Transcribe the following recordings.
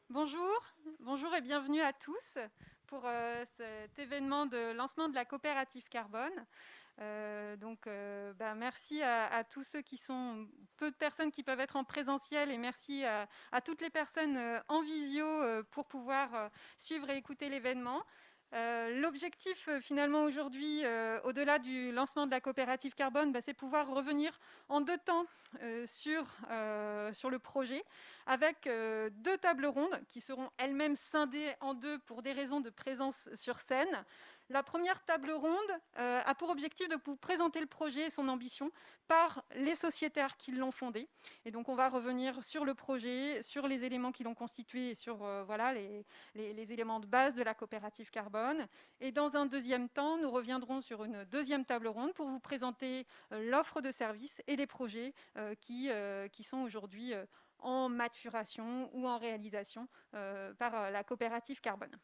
Bonjour et bienvenue à tous pour cet événement de lancement de la coopérative carbone. Merci à tous ceux qui sont, peu de personnes qui peuvent être en présentiel, et merci à toutes les personnes en visio pour pouvoir suivre et écouter l'événement. L'objectif finalement aujourd'hui, au-delà du lancement de la coopérative carbone, c'est pouvoir revenir en deux temps sur le projet, avec deux tables rondes qui seront elles-mêmes scindées en deux pour des raisons de présence sur scène. La première table ronde a pour objectif de vous présenter le projet et son ambition par les sociétaires qui l'ont fondé. Et donc, on va revenir sur le projet, sur les éléments qui l'ont constitué et sur les éléments de base de la coopérative carbone. Et dans un deuxième temps, nous reviendrons sur une deuxième table ronde pour vous présenter l'offre de services et les projets qui sont aujourd'hui en maturation ou en réalisation par la coopérative carbone.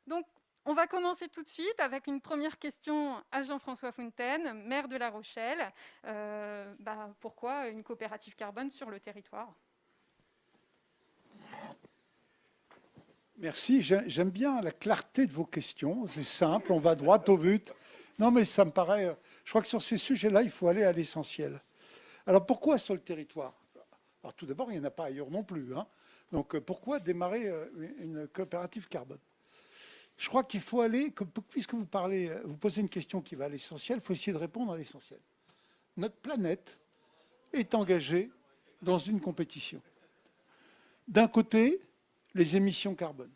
Donc, on va commencer tout de suite avec une première question à Jean-François Fontaine, maire de La Rochelle. Pourquoi une coopérative carbone sur le territoire ? Merci, j'aime bien la clarté de vos questions. C'est simple, on va droit au but. Non, mais ça me paraît. Je crois que sur ces sujets-là, il faut aller à l'essentiel. Alors pourquoi sur le territoire? Alors tout d'abord, il n'y en a pas ailleurs non plus. Donc pourquoi démarrer une coopérative carbone? Je crois qu'il faut aller, puisque vous posez une question qui va à l'essentiel, il faut essayer de répondre à l'essentiel. Notre planète est engagée dans une compétition. D'un côté, les émissions carbone.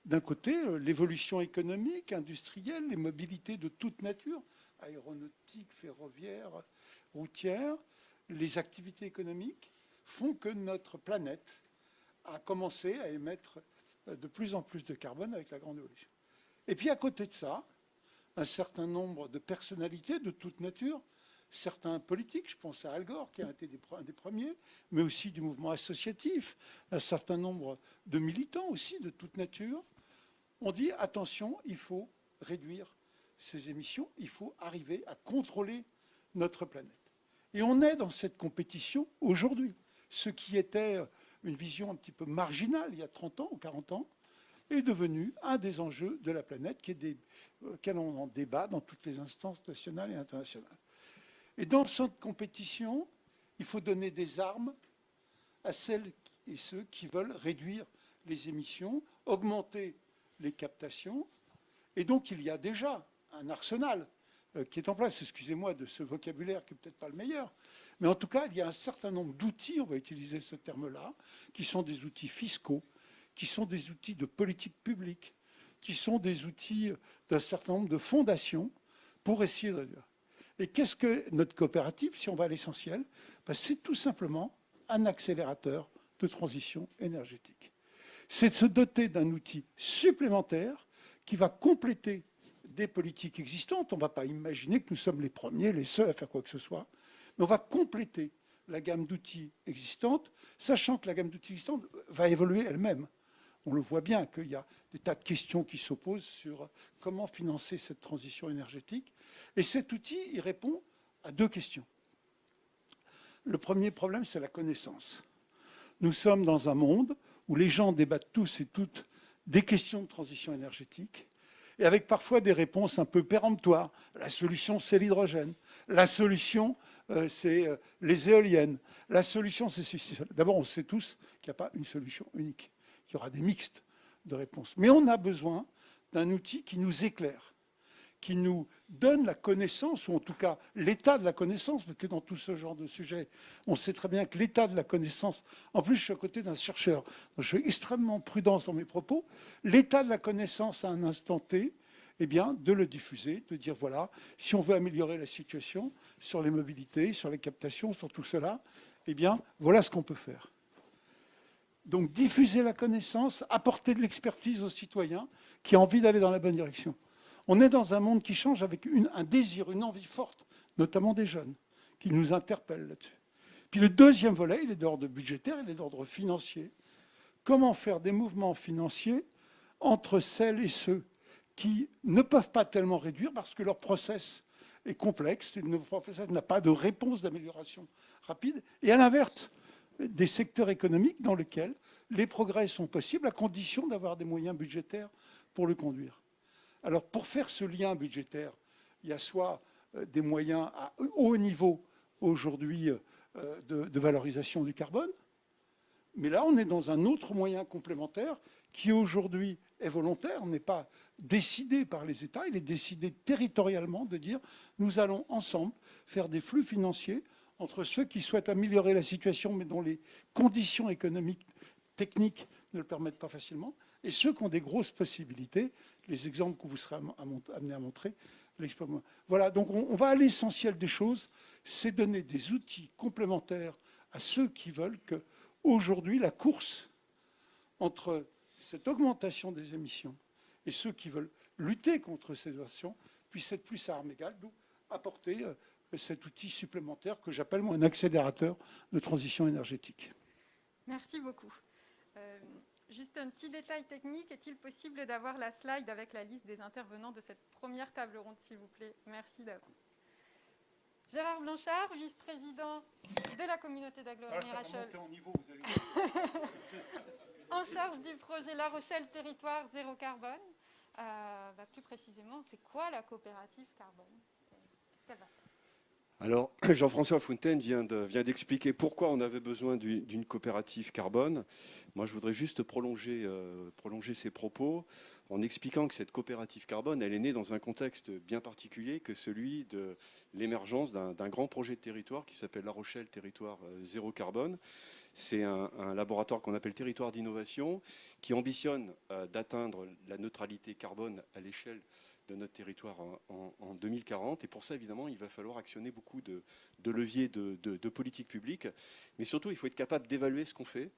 D'un côté, l'évolution économique, industrielle, les mobilités de toute nature, aéronautique, ferroviaire, routière, les activités économiques font que notre planète a commencé à émettre de plus en plus de carbone avec la grande évolution. Et puis à côté de ça, un certain nombre de personnalités de toute nature, certains politiques, je pense à Al Gore qui a été un des premiers, mais aussi du mouvement associatif, un certain nombre de militants aussi de toute nature, ont dit attention, il faut réduire ces émissions, il faut arriver à contrôler notre planète. Et on est dans cette compétition aujourd'hui. Ce qui était une vision un petit peu marginale il y a 30 ans ou 40 ans est devenu un des enjeux de la planète auquel on en débat dans toutes les instances nationales et internationales. Et dans cette compétition, il faut donner des armes à celles et ceux qui veulent réduire les émissions, augmenter les captations. Et donc, il y a déjà un arsenal qui est en place. Excusez-moi de ce vocabulaire qui n'est peut-être pas le meilleur. Mais en tout cas, il y a un certain nombre d'outils, on va utiliser ce terme-là, qui sont des outils fiscaux, qui sont des outils de politique publique, qui sont des outils d'un certain nombre de fondations pour essayer de réduire. Et qu'est-ce que notre coopérative, si on va à l'essentiel? C'est tout simplement un accélérateur de transition énergétique. C'est de se doter d'un outil supplémentaire qui va compléter des politiques existantes. On ne va pas imaginer que nous sommes les premiers, les seuls à faire quoi que ce soit, mais on va compléter la gamme d'outils existante, sachant que la gamme d'outils existante va évoluer elle-même. On le voit bien qu'il y a des tas de questions qui s'opposent sur comment financer cette transition énergétique. Et cet outil, il répond à deux questions. Le premier problème, c'est la connaissance. Nous sommes dans un monde où les gens débattent tous et toutes des questions de transition énergétique, et avec parfois des réponses un peu péremptoires. La solution, c'est l'hydrogène. La solution, c'est les éoliennes. La solution, c'est ceci. D'abord, on sait tous qu'il n'y a pas une solution unique. Il y aura des mixtes de réponses. Mais on a besoin d'un outil qui nous éclaire, qui nous donne la connaissance, ou en tout cas l'état de la connaissance, parce que dans tout ce genre de sujet, on sait très bien que l'état de la connaissance, en plus je suis à côté d'un chercheur, donc je suis extrêmement prudent dans mes propos, l'état de la connaissance à un instant T, eh bien, de le diffuser, de dire voilà, si on veut améliorer la situation sur les mobilités, sur les captations, sur tout cela, eh bien, voilà ce qu'on peut faire. Donc diffuser la connaissance, apporter de l'expertise aux citoyens qui ont envie d'aller dans la bonne direction. On est dans un monde qui change avec un désir, une envie forte, notamment des jeunes, qui nous interpellent là-dessus. Puis le deuxième volet, il est d'ordre budgétaire, il est d'ordre financier. Comment faire des mouvements financiers entre celles et ceux qui ne peuvent pas tellement réduire parce que leur process est complexe, leur process n'a pas de réponse d'amélioration rapide, et à l'inverse, des secteurs économiques dans lesquels les progrès sont possibles à condition d'avoir des moyens budgétaires pour le conduire. Alors, pour faire ce lien budgétaire, il y a soit des moyens à haut niveau aujourd'hui de valorisation du carbone, mais là, on est dans un autre moyen complémentaire qui aujourd'hui est volontaire, n'est pas décidé par les États, il est décidé territorialement de dire nous allons ensemble faire des flux financiers entre ceux qui souhaitent améliorer la situation mais dont les conditions économiques, techniques ne le permettent pas facilement, et ceux qui ont des grosses possibilités, les exemples que vous serez amenés à montrer. Voilà, donc on va à l'essentiel des choses, c'est donner des outils complémentaires à ceux qui veulent que, aujourd'hui, la course entre cette augmentation des émissions et ceux qui veulent lutter contre ces émissions puisse être plus à armes égales, d'où apporter cet outil supplémentaire que j'appelle moi un accélérateur de transition énergétique. Merci beaucoup. Juste un petit détail technique, est-il possible d'avoir la slide avec la liste des intervenants de cette première table ronde, s'il vous plaît? Merci d'avance. Gérard Blanchard, vice-président de la communauté d'agglomération en charge du projet La Rochelle Territoire Zéro Carbone. Plus précisément, c'est quoi la coopérative carbone? Qu'est-ce qu'elle va faire? Alors, Jean-François Fontaine vient d'expliquer pourquoi on avait besoin d'une coopérative carbone. Moi, je voudrais juste prolonger ses propos en expliquant que cette coopérative carbone, elle est née dans un contexte bien particulier que celui de l'émergence d'un grand projet de territoire qui s'appelle La Rochelle Territoire Zéro Carbone. C'est un laboratoire qu'on appelle Territoire d'innovation qui ambitionne d'atteindre la neutralité carbone à l'échelle de notre territoire en 2040. Et pour ça, évidemment, il va falloir actionner beaucoup de leviers de politique publique. Mais surtout, il faut être capable d'évaluer ce qu'on fait.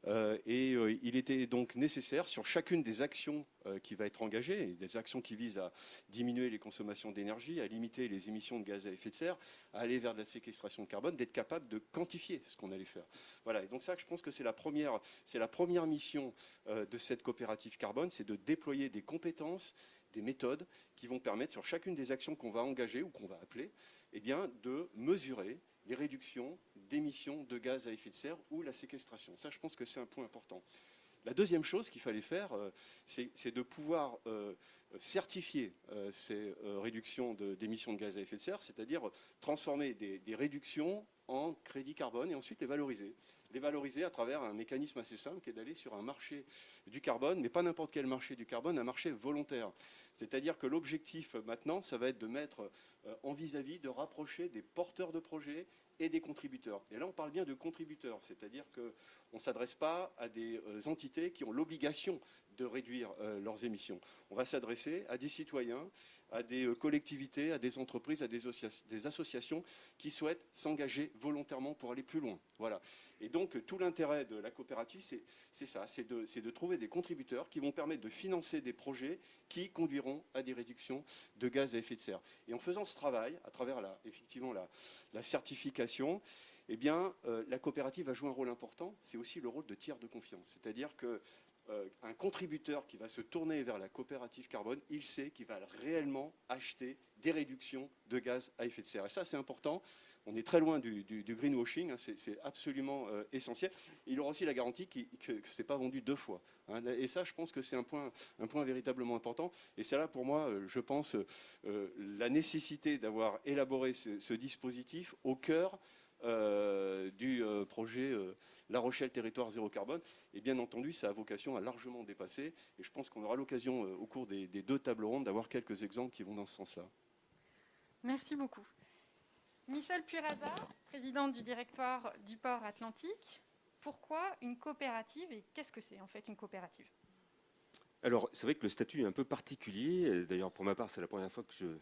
Il était donc nécessaire, sur chacune des actions qui va être engagée, des actions qui visent à diminuer les consommations d'énergie, à limiter les émissions de gaz à effet de serre, à aller vers de la séquestration de carbone, d'être capable de quantifier ce qu'on allait faire. Voilà, et donc ça, je pense que c'est la première mission de cette coopérative carbone, c'est de déployer des compétences, des méthodes qui vont permettre, sur chacune des actions qu'on va engager ou qu'on va appeler, eh bien, de mesurer les réductions d'émissions de gaz à effet de serre ou la séquestration. Ça, je pense que c'est un point important. La deuxième chose qu'il fallait faire, c'est de pouvoir certifier ces réductions d'émissions de gaz à effet de serre, c'est-à-dire transformer des réductions en crédit carbone et ensuite les valoriser. Les valoriser à travers un mécanisme assez simple qui est d'aller sur un marché du carbone, mais pas n'importe quel marché du carbone, un marché volontaire. C'est-à-dire que l'objectif maintenant, ça va être de mettre en vis-à-vis, de rapprocher des porteurs de projets et des contributeurs. Et là, on parle bien de contributeurs, c'est-à-dire qu'on ne s'adresse pas à des entités qui ont l'obligation de réduire leurs émissions. On va s'adresser à des citoyens, à des collectivités, à des entreprises, à des associations qui souhaitent s'engager volontairement pour aller plus loin. Voilà. Et donc, tout l'intérêt de la coopérative, c'est ça, c'est de trouver des contributeurs qui vont permettre de financer des projets qui conduiront à des réductions de gaz à effet de serre. Et en faisant ce travail, à travers effectivement la certification, eh bien, la coopérative va jouer un rôle important. C'est aussi le rôle de tiers de confiance. C'est-à-dire que un contributeur qui va se tourner vers la coopérative carbone, il sait qu'il va réellement acheter des réductions de gaz à effet de serre. Et ça, c'est important. On est très loin du greenwashing, hein, c'est absolument essentiel. Et il aura aussi la garantie que ce n'est pas vendu deux fois. Hein. Et ça, je pense que c'est un point véritablement important. Et c'est là, pour moi, je pense, la nécessité d'avoir élaboré ce dispositif au cœur du projet La Rochelle Territoire Zéro Carbone. Et bien entendu, ça a vocation à largement dépasser. Et je pense qu'on aura l'occasion, au cours des deux tables rondes, d'avoir quelques exemples qui vont dans ce sens-là. Merci beaucoup. Michel Puraza, président du directoire du port Atlantique. Pourquoi une coopérative et qu'est-ce que c'est en fait une coopérative? Alors, c'est vrai que le statut est un peu particulier. D'ailleurs, pour ma part, c'est la première fois que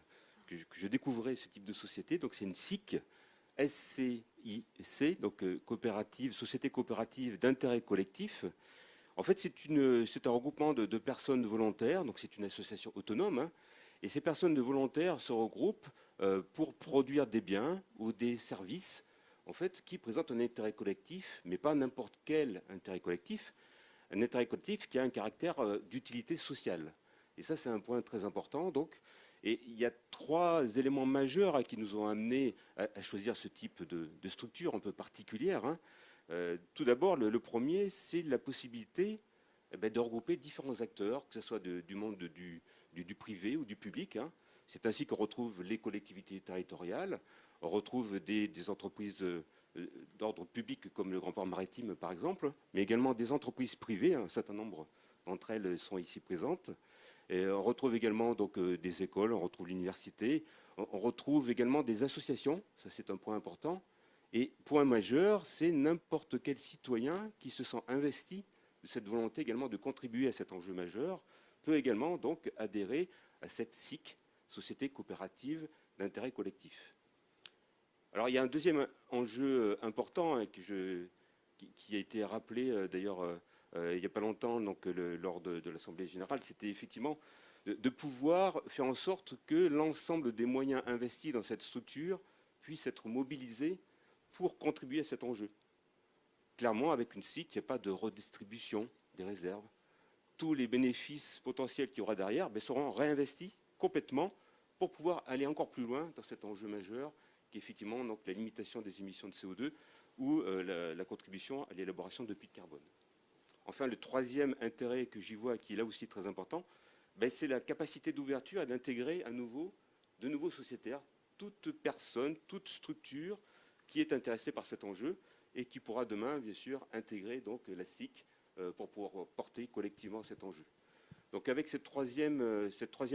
je découvrais ce type de société. Donc, c'est une SIC, SCIC, donc coopérative, société coopérative d'intérêt collectif. En fait, c'est un regroupement de personnes volontaires, donc c'est une association autonome, hein, et ces personnes volontaires se regroupent pour produire des biens ou des services, en fait, qui présentent un intérêt collectif, mais pas n'importe quel intérêt collectif, un intérêt collectif qui a un caractère d'utilité sociale. Et ça, c'est un point très important, donc. Et il y a trois éléments majeurs qui nous ont amenés à choisir ce type de structure un peu particulière. Hein. Tout d'abord, le premier, c'est la possibilité de regrouper différents acteurs, que ce soit du monde du privé ou du public, hein. C'est ainsi qu'on retrouve les collectivités territoriales, on retrouve des entreprises d'ordre public comme le Grand Port Maritime par exemple, mais également des entreprises privées, un certain nombre d'entre elles sont ici présentes. Et on retrouve également donc, des écoles, on retrouve l'université, on retrouve également des associations, ça c'est un point important. Et point majeur, c'est n'importe quel citoyen qui se sent investi de cette volonté également de contribuer à cet enjeu majeur, peut également donc adhérer à cette SIC, Société coopérative d'intérêt collectif. Alors il y a un deuxième enjeu important hein, qui a été rappelé d'ailleurs il n'y a pas longtemps donc, lors de l'Assemblée générale, c'était effectivement de pouvoir faire en sorte que l'ensemble des moyens investis dans cette structure puissent être mobilisés pour contribuer à cet enjeu. Clairement, avec une SIC, il n'y a pas de redistribution des réserves. Tous les bénéfices potentiels qu'il y aura derrière seront réinvestis complètement pour pouvoir aller encore plus loin dans cet enjeu majeur qui est effectivement donc, la limitation des émissions de CO2 ou la contribution à l'élaboration de puits de carbone. Enfin, le troisième intérêt que j'y vois, qui est là aussi très important, c'est la capacité d'ouverture et d'intégrer à nouveau de nouveaux sociétaires, toute personne, toute structure qui est intéressée par cet enjeu et qui pourra demain, bien sûr, intégrer donc, la SIC pour pouvoir porter collectivement cet enjeu. Donc avec cette troisième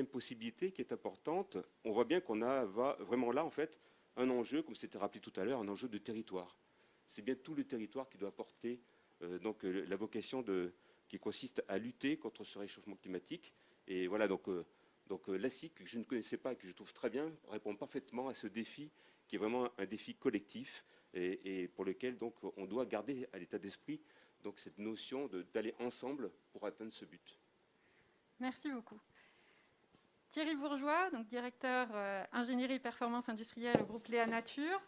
possibilité qui est importante, on voit bien qu'on a vraiment là, en fait, un enjeu, comme c'était rappelé tout à l'heure, un enjeu de territoire. C'est bien tout le territoire qui doit porter donc, la vocation qui consiste à lutter contre ce réchauffement climatique. Et voilà, donc la SIC, que je ne connaissais pas et que je trouve très bien, répond parfaitement à ce défi qui est vraiment un défi collectif et pour lequel donc, on doit garder à l'état d'esprit donc, cette notion d'aller ensemble pour atteindre ce but. Merci beaucoup. Thierry Bourgeois, donc directeur ingénierie et performance industrielle au groupe Léa Nature.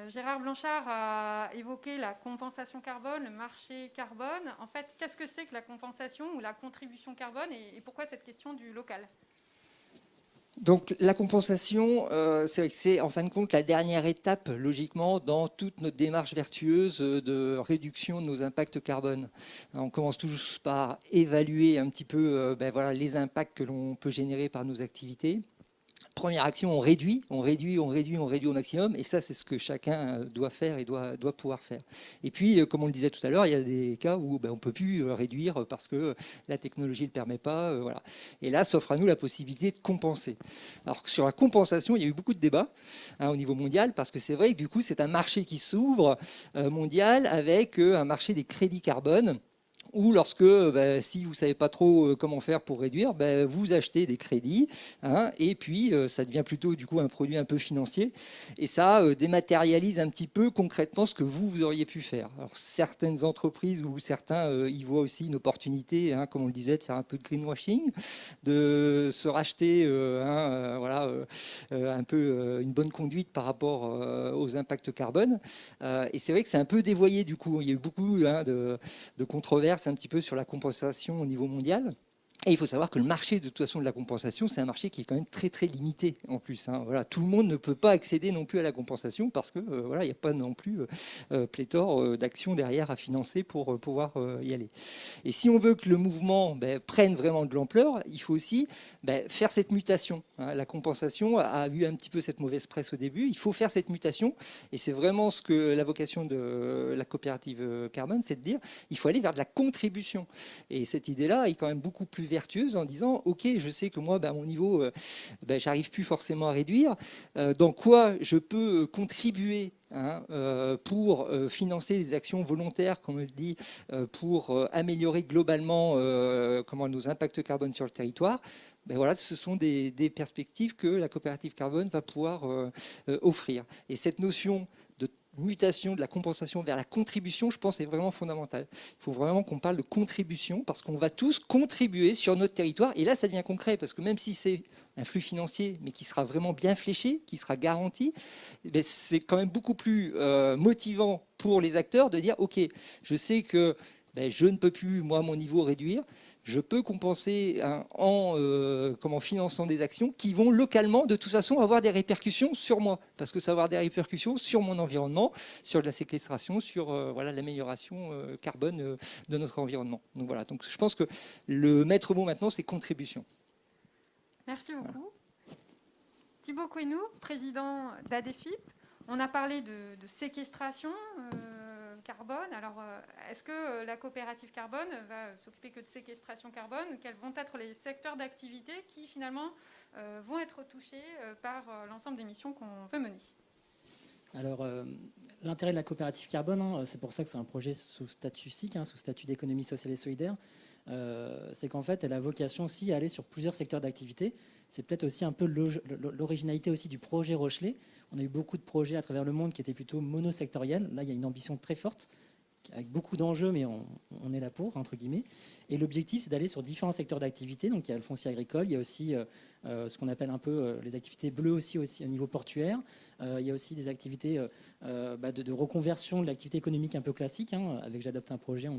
Gérard Blanchard a évoqué la compensation carbone, le marché carbone. En fait, qu'est-ce que c'est que la compensation ou la contribution carbone et pourquoi cette question du local ? Donc la compensation, c'est vrai que c'est en fin de compte la dernière étape, logiquement, dans toute notre démarche vertueuse de réduction de nos impacts carbone. On commence toujours par évaluer un petit peu voilà, les impacts que l'on peut générer par nos activités. Première action, on réduit au maximum. Et ça, c'est ce que chacun doit faire et doit pouvoir faire. Et puis, comme on le disait tout à l'heure, il y a des cas où on ne peut plus réduire parce que la technologie ne le permet pas. Voilà. Et là, s'offre à nous la possibilité de compenser. Alors, sur la compensation, il y a eu beaucoup de débats au niveau mondial parce que c'est vrai que du coup, c'est un marché qui s'ouvre mondial avec un marché des crédits carbone. Ou lorsque, si vous ne savez pas trop comment faire pour réduire, vous achetez des crédits, hein, et puis ça devient plutôt du coup un produit un peu financier, et ça dématérialise un petit peu concrètement ce que vous auriez pu faire. Alors, certaines entreprises ou certains y voient aussi une opportunité, hein, comme on le disait, de faire un peu de greenwashing, de se racheter un peu une bonne conduite par rapport aux impacts carbone. Et c'est vrai que c'est un peu dévoyé du coup. Il y a eu beaucoup de controverses un petit peu sur la compensation au niveau mondial. Et il faut savoir que le marché de toute façon de la compensation, c'est un marché qui est quand même très très limité en plus. Hein. Voilà, tout le monde ne peut pas accéder non plus à la compensation parce que voilà, il n'y a pas non plus pléthore d'actions derrière à financer pour pouvoir y aller. Et si on veut que le mouvement prenne vraiment de l'ampleur, il faut aussi faire cette mutation. Hein. La compensation a eu un petit peu cette mauvaise presse au début. Il faut faire cette mutation et c'est vraiment ce que la vocation de la coopérative Carbone, c'est de dire il faut aller vers de la contribution. Et cette idée-là est quand même beaucoup plus vertueuse en disant ok, je sais que moi à mon niveau j'arrive plus forcément à réduire, dans quoi je peux contribuer pour financer des actions volontaires, comme on le dit, pour améliorer globalement nos impacts carbone sur le territoire. Voilà, ce sont des perspectives que la coopérative Carbone va pouvoir offrir. Et cette notion de mutation de la compensation vers la contribution, je pense, est vraiment fondamentale. Il faut vraiment qu'on parle de contribution parce qu'on va tous contribuer sur notre territoire. Et là, ça devient concret parce que même si c'est un flux financier, mais qui sera vraiment bien fléché, qui sera garanti, c'est quand même beaucoup plus motivant pour les acteurs de dire « Ok, je sais que je ne peux plus, moi, à mon niveau, réduire. je peux compenser en finançant des actions qui vont localement, de toute façon, avoir des répercussions sur moi. Parce que ça va avoir des répercussions sur mon environnement, sur la séquestration, sur voilà, l'amélioration carbone de notre environnement. Donc voilà, donc je pense que le maître mot maintenant, c'est contribution. Merci beaucoup. Thibaut Quenou, président d'ADEFIP. On a parlé de séquestration carbone. Alors, est-ce que la coopérative carbone va s'occuper que de séquestration carbone? Quels vont être les secteurs d'activité qui, finalement, vont être touchés par l'ensemble des missions qu'on veut mener? Alors, l'intérêt de la coopérative carbone, c'est pour ça que c'est un projet sous statut SIC, sous statut d'économie sociale et solidaire, c'est qu'en fait, elle a vocation aussi à aller sur plusieurs secteurs d'activité. C'est peut-être aussi un peu l'originalité aussi du projet Rochelet. On a eu beaucoup de projets à travers le monde qui étaient plutôt monosectoriels. Là, il y a une ambition très forte, avec beaucoup d'enjeux, mais on est là pour, entre guillemets. Et l'objectif, c'est d'aller sur différents secteurs d'activité. Donc, il y a le foncier agricole, il y a aussi ce qu'on appelle un peu les activités bleues aussi au niveau portuaire. Il y a aussi des activités de reconversion de l'activité économique un peu classique. Avec J'adopte un projet,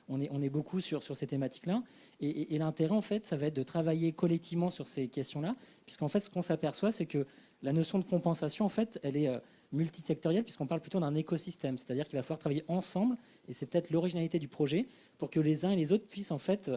on est beaucoup sur ces thématiques-là. Et l'intérêt, en fait, ça va être de travailler collectivement sur ces questions-là, puisqu'en fait, ce qu'on s'aperçoit, c'est que la notion de compensation, en fait, elle est multisectorielle, puisqu'on parle plutôt d'un écosystème. C'est-à-dire qu'il va falloir travailler ensemble, et c'est peut-être l'originalité du projet, pour que les uns et les autres puissent en fait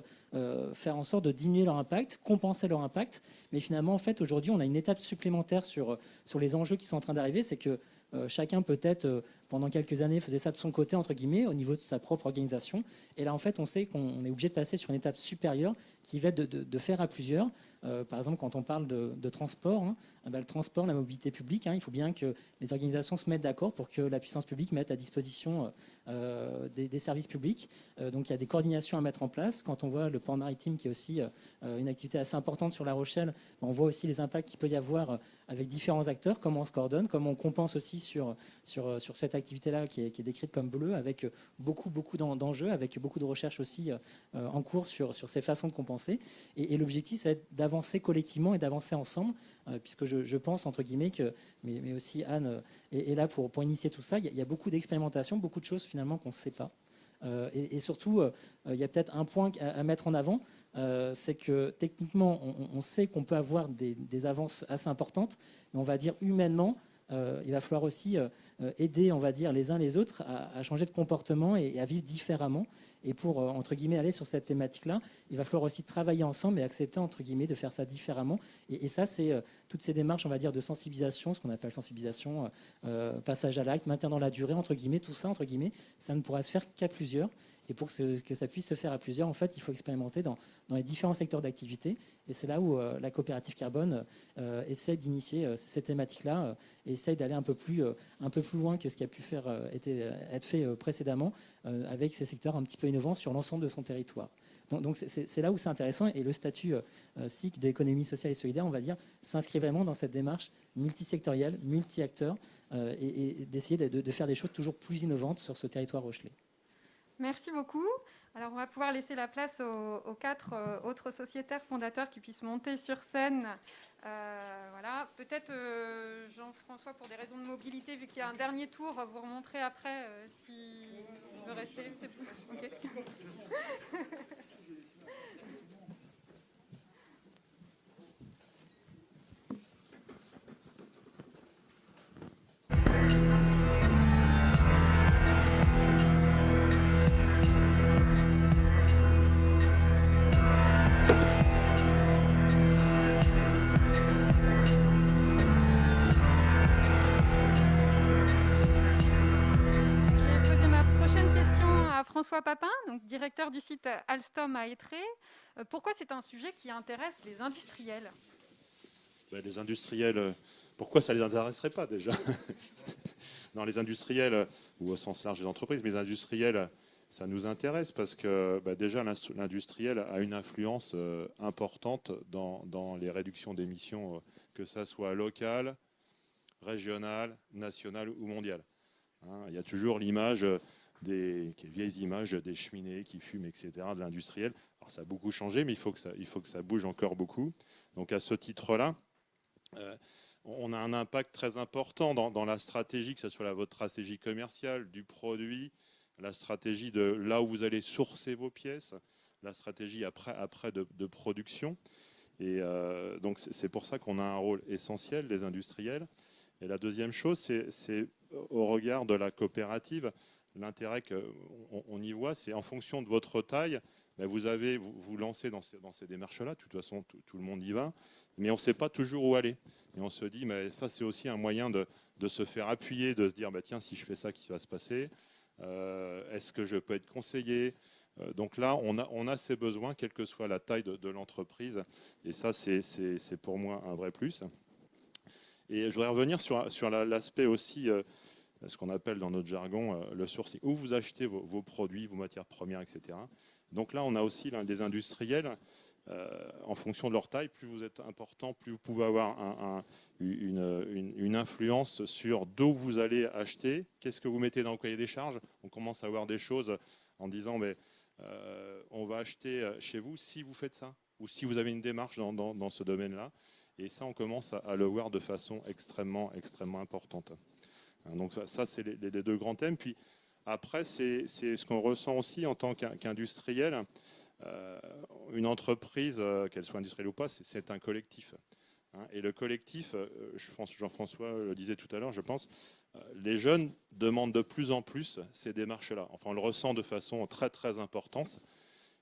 faire en sorte de diminuer leur impact, compenser leur impact. Mais finalement, en fait, aujourd'hui, on a une étape supplémentaire sur les enjeux qui sont en train d'arriver, c'est que chacun peut-être pendant quelques années faisait ça de son côté, entre guillemets, au niveau de sa propre organisation. Et là, en fait, on sait qu'on est obligé de passer sur une étape supérieure qui va être de faire à plusieurs. Par exemple, quand on parle de transport, le transport, la mobilité publique, il faut bien que les organisations se mettent d'accord pour que la puissance publique mette à disposition des services publics. Donc, il y a des coordinations à mettre en place. Quand on voit le port maritime, qui est aussi une activité assez importante sur La Rochelle, on voit aussi les impacts qu'il peut y avoir avec différents acteurs, comment on se coordonne, comment on compense aussi sur cette activité-là qui est décrite comme bleue, avec beaucoup d'enjeux, avec beaucoup de recherches aussi en cours sur ces façons de compenser. Et l'objectif, ça va être d'avancer collectivement et d'avancer ensemble, puisque je pense, entre guillemets, mais aussi Anne est là pour initier tout ça. Il y a beaucoup d'expérimentations, beaucoup de choses finalement qu'on ne sait pas. Et surtout, il y a peut-être un point à mettre en avant, c'est que techniquement, on sait qu'on peut avoir des avances assez importantes, mais on va dire humainement, il va falloir aussi aider, on va dire, les uns les autres à changer de comportement et à vivre différemment. Et pour, entre guillemets, aller sur cette thématique-là, il va falloir aussi travailler ensemble et accepter, entre guillemets, de faire ça différemment. Et ça, c'est toutes ces démarches, on va dire, de sensibilisation, ce qu'on appelle sensibilisation, passage à l'acte, maintien dans la durée, entre guillemets, tout ça, entre guillemets, ça ne pourra se faire qu'à plusieurs. Et pour que ça puisse se faire à plusieurs, en fait, il faut expérimenter dans les différents secteurs d'activité. Et c'est là où la coopérative carbone essaie d'initier ces thématiques-là, essaie d'aller un peu plus loin que ce qui a pu être fait précédemment, avec ces secteurs un petit peu innovants sur l'ensemble de son territoire. Donc c'est là où c'est intéressant. Et le statut SIC de l'économie sociale et solidaire, on va dire, s'inscrit vraiment dans cette démarche multisectorielle, multi-acteurs, et d'essayer de faire des choses toujours plus innovantes sur ce territoire rochelais. Merci beaucoup. Alors, on va pouvoir laisser la place aux 4 autres sociétaires fondateurs qui puissent monter sur scène. Voilà. Peut-être, Jean-François, pour des raisons de mobilité, vu qu'il y a un dernier tour, vous remonterez après s'il veut rester. C'est tout. Okay. François Papin, donc directeur du site Alstom à Étré. Pourquoi c'est un sujet qui intéresse les industriels? Les industriels, pourquoi ça ne les intéresserait pas déjà? Non, les industriels, ou au sens large des entreprises, mais les industriels, ça nous intéresse parce que déjà l'industriel a une influence importante dans les réductions d'émissions, que ça soit locale, régionale, nationale ou mondiale. Il y a toujours l'image des vieilles images des cheminées qui fument, etc., de l'industriel. Alors ça a beaucoup changé, mais il faut que ça bouge encore beaucoup. Donc à ce titre-là, on a un impact très important dans la stratégie, que ce soit votre stratégie commerciale, du produit, la stratégie de là où vous allez sourcer vos pièces, la stratégie après de production. Et donc c'est pour ça qu'on a un rôle essentiel, les industriels. Et la deuxième chose, c'est au regard de la coopérative, l'intérêt qu'on y voit, c'est en fonction de votre taille, ben vous lancez dans ces démarches-là. De toute façon, tout le monde y va, mais on ne sait pas toujours où aller. Et on se dit, mais ça, c'est aussi un moyen de se faire appuyer, de se dire, bah, tiens, si je fais ça, qu'est-ce qui va se passer ? Est-ce que je peux être conseillé ? Donc là, on a ces besoins, quelle que soit la taille de l'entreprise. Et ça, c'est pour moi un vrai plus. Et je voudrais revenir sur l'aspect aussi, ce qu'on appelle dans notre jargon le sourcing, où vous achetez vos produits, vos matières premières, etc. Donc là, on a aussi des industriels, en fonction de leur taille, plus vous êtes important, plus vous pouvez avoir une influence sur d'où vous allez acheter, qu'est-ce que vous mettez dans le cahier des charges. On commence à avoir des choses en disant, mais, on va acheter chez vous si vous faites ça, ou si vous avez une démarche dans ce domaine-là. Et ça, on commence à le voir de façon extrêmement importante. Donc ça c'est les deux grands thèmes. Puis après, c'est ce qu'on ressent aussi en tant qu'industriel. Une entreprise, qu'elle soit industrielle ou pas, c'est un collectif. Et le collectif, Jean-François le disait tout à l'heure, je pense, les jeunes demandent de plus en plus ces démarches-là. Enfin, on le ressent de façon très importante.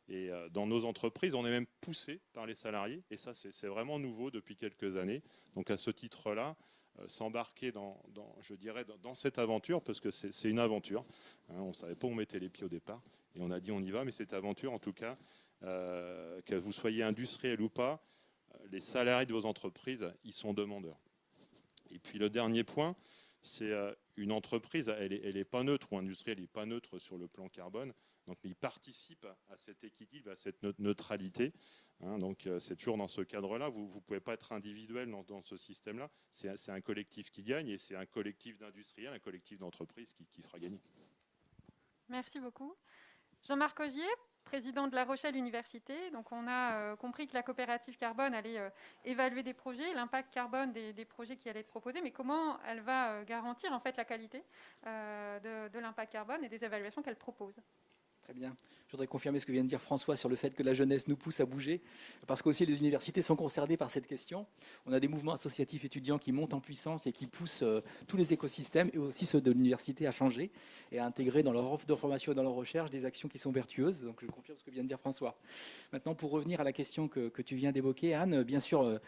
Et dans nos entreprises, on est même poussé par les salariés. Et ça, c'est vraiment nouveau depuis quelques années. Donc à ce titre-là, s'embarquer je dirais, dans cette aventure, parce que c'est une aventure. On ne savait pas où on mettait les pieds au départ. Et on a dit on y va, mais cette aventure, en tout cas, que vous soyez industriel ou pas, les salariés de vos entreprises, ils sont demandeurs. Et puis le dernier point, c'est une entreprise, elle est pas neutre, ou industrielle, elle n'est pas neutre sur le plan carbone. Donc il participe à cet équilibre, à cette neutralité. Donc c'est toujours dans ce cadre-là. Vous ne pouvez pas être individuel dans ce système-là. C'est un collectif qui gagne et c'est un collectif d'industriels, un collectif d'entreprises qui fera gagner. Merci beaucoup. Jean-Marc Ogier, président de La Rochelle Université. Donc on a compris que la coopérative carbone allait évaluer des projets, l'impact carbone des projets qui allaient être proposés, mais comment elle va garantir en fait la qualité de l'impact carbone et des évaluations qu'elle propose. Très bien. Je voudrais confirmer ce que vient de dire François sur le fait que la jeunesse nous pousse à bouger, parce qu'aussi les universités sont concernées par cette question. On a des mouvements associatifs étudiants qui montent en puissance et qui poussent tous les écosystèmes, et aussi ceux de l'université, à changer et à intégrer dans leur offre de formation et dans leur recherche des actions qui sont vertueuses. Donc je confirme ce que vient de dire François. Maintenant, pour revenir à la question que tu viens d'évoquer, Anne, bien sûr,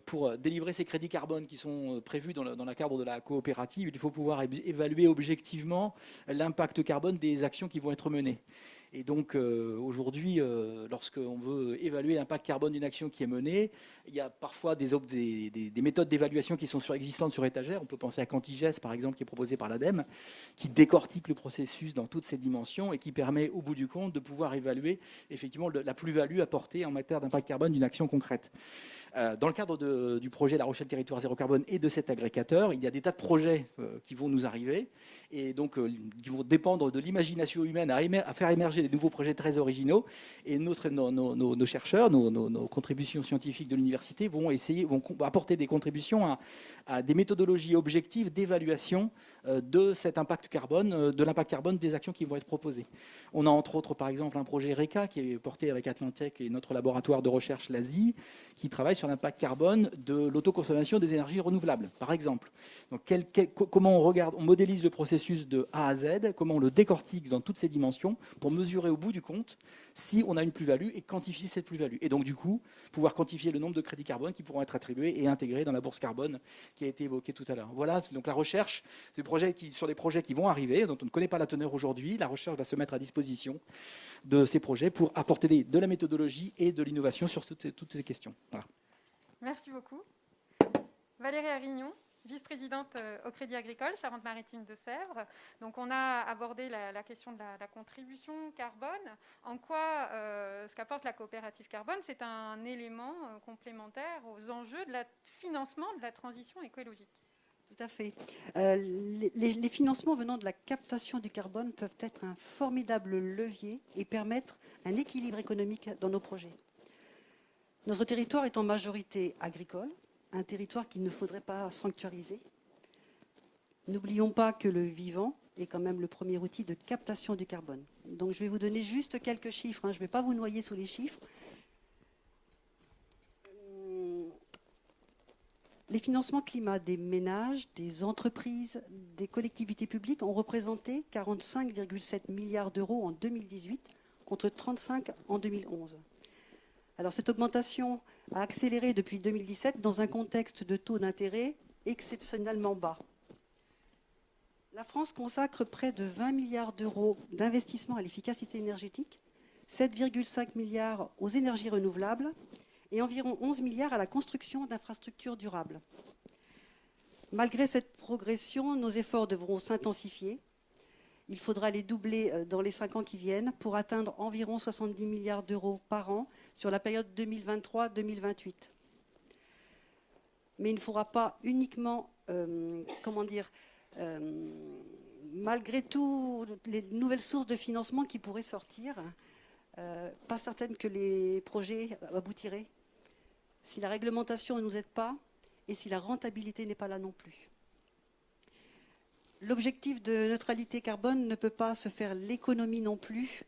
pour délivrer ces crédits carbone qui sont prévus dans le cadre de la coopérative, il faut pouvoir évaluer objectivement l'impact carbone des actions qui vont être menées. Et donc aujourd'hui, lorsqu'on veut évaluer l'impact carbone d'une action qui est menée, il y a parfois des méthodes d'évaluation qui sont existantes sur étagère. On peut penser à Quantigest, par exemple, qui est proposé par l'ADEME, qui décortique le processus dans toutes ses dimensions et qui permet, au bout du compte, de pouvoir évaluer effectivement la plus-value apportée en matière d'impact carbone d'une action concrète. Dans le cadre du projet La Rochelle Territoire Zéro Carbone et de cet agrégateur, il y a des tas de projets qui vont nous arriver et donc qui vont dépendre de l'imagination humaine à faire émerger des nouveaux projets très originaux. Et nos chercheurs, nos contributions scientifiques de l'université vont apporter des contributions à des méthodologies objectives d'évaluation de cet impact carbone, de l'impact carbone des actions qui vont être proposées. On a entre autres, par exemple, un projet RECA qui est porté avec Atlantec et notre laboratoire de recherche l'ASI, qui travaille sur l'impact carbone de l'autoconsommation des énergies renouvelables, par exemple. Donc, comment on modélise le processus de A à Z, comment on le décortique dans toutes ses dimensions pour mesurer au bout du compte si on a une plus-value et quantifier cette plus-value. Et donc, du coup, pouvoir quantifier le nombre de crédits carbone qui pourront être attribués et intégrés dans la bourse carbone qui a été évoquée tout à l'heure. Voilà, donc la recherche, sur des projets qui vont arriver, dont on ne connaît pas la teneur aujourd'hui. La recherche va se mettre à disposition de ces projets pour apporter de la méthodologie et de l'innovation sur toutes ces questions. Voilà. Merci beaucoup. Valérie Arignon, vice-présidente au Crédit Agricole, Charente-Maritime de Sèvres. Donc on a abordé la question de la contribution carbone. En quoi ce qu'apporte la coopérative carbone, c'est un élément complémentaire aux enjeux de financement de la transition écologique. Tout à fait. Les financements venant de la captation du carbone peuvent être un formidable levier et permettre un équilibre économique dans nos projets. Notre territoire est en majorité agricole, un territoire qu'il ne faudrait pas sanctuariser. N'oublions pas que le vivant est quand même le premier outil de captation du carbone. Donc je vais vous donner juste quelques chiffres, hein. Je ne vais pas vous noyer sous les chiffres. Les financements climat des ménages, des entreprises, des collectivités publiques ont représenté 45,7 milliards d'euros en 2018 contre 35 en 2011. Alors cette augmentation a accéléré depuis 2017 dans un contexte de taux d'intérêt exceptionnellement bas. La France consacre près de 20 milliards d'euros d'investissement à l'efficacité énergétique, 7,5 milliards aux énergies renouvelables et environ 11 milliards à la construction d'infrastructures durables. Malgré cette progression, nos efforts devront s'intensifier. Il faudra les doubler dans les 5 ans qui viennent pour atteindre environ 70 milliards d'euros par an sur la période 2023-2028. Mais il ne faudra pas uniquement, malgré tout, les nouvelles sources de financement qui pourraient sortir, pas certaine que les projets aboutiraient si la réglementation ne nous aide pas et si la rentabilité n'est pas là non plus. L'objectif de neutralité carbone ne peut pas se faire l'économie non plus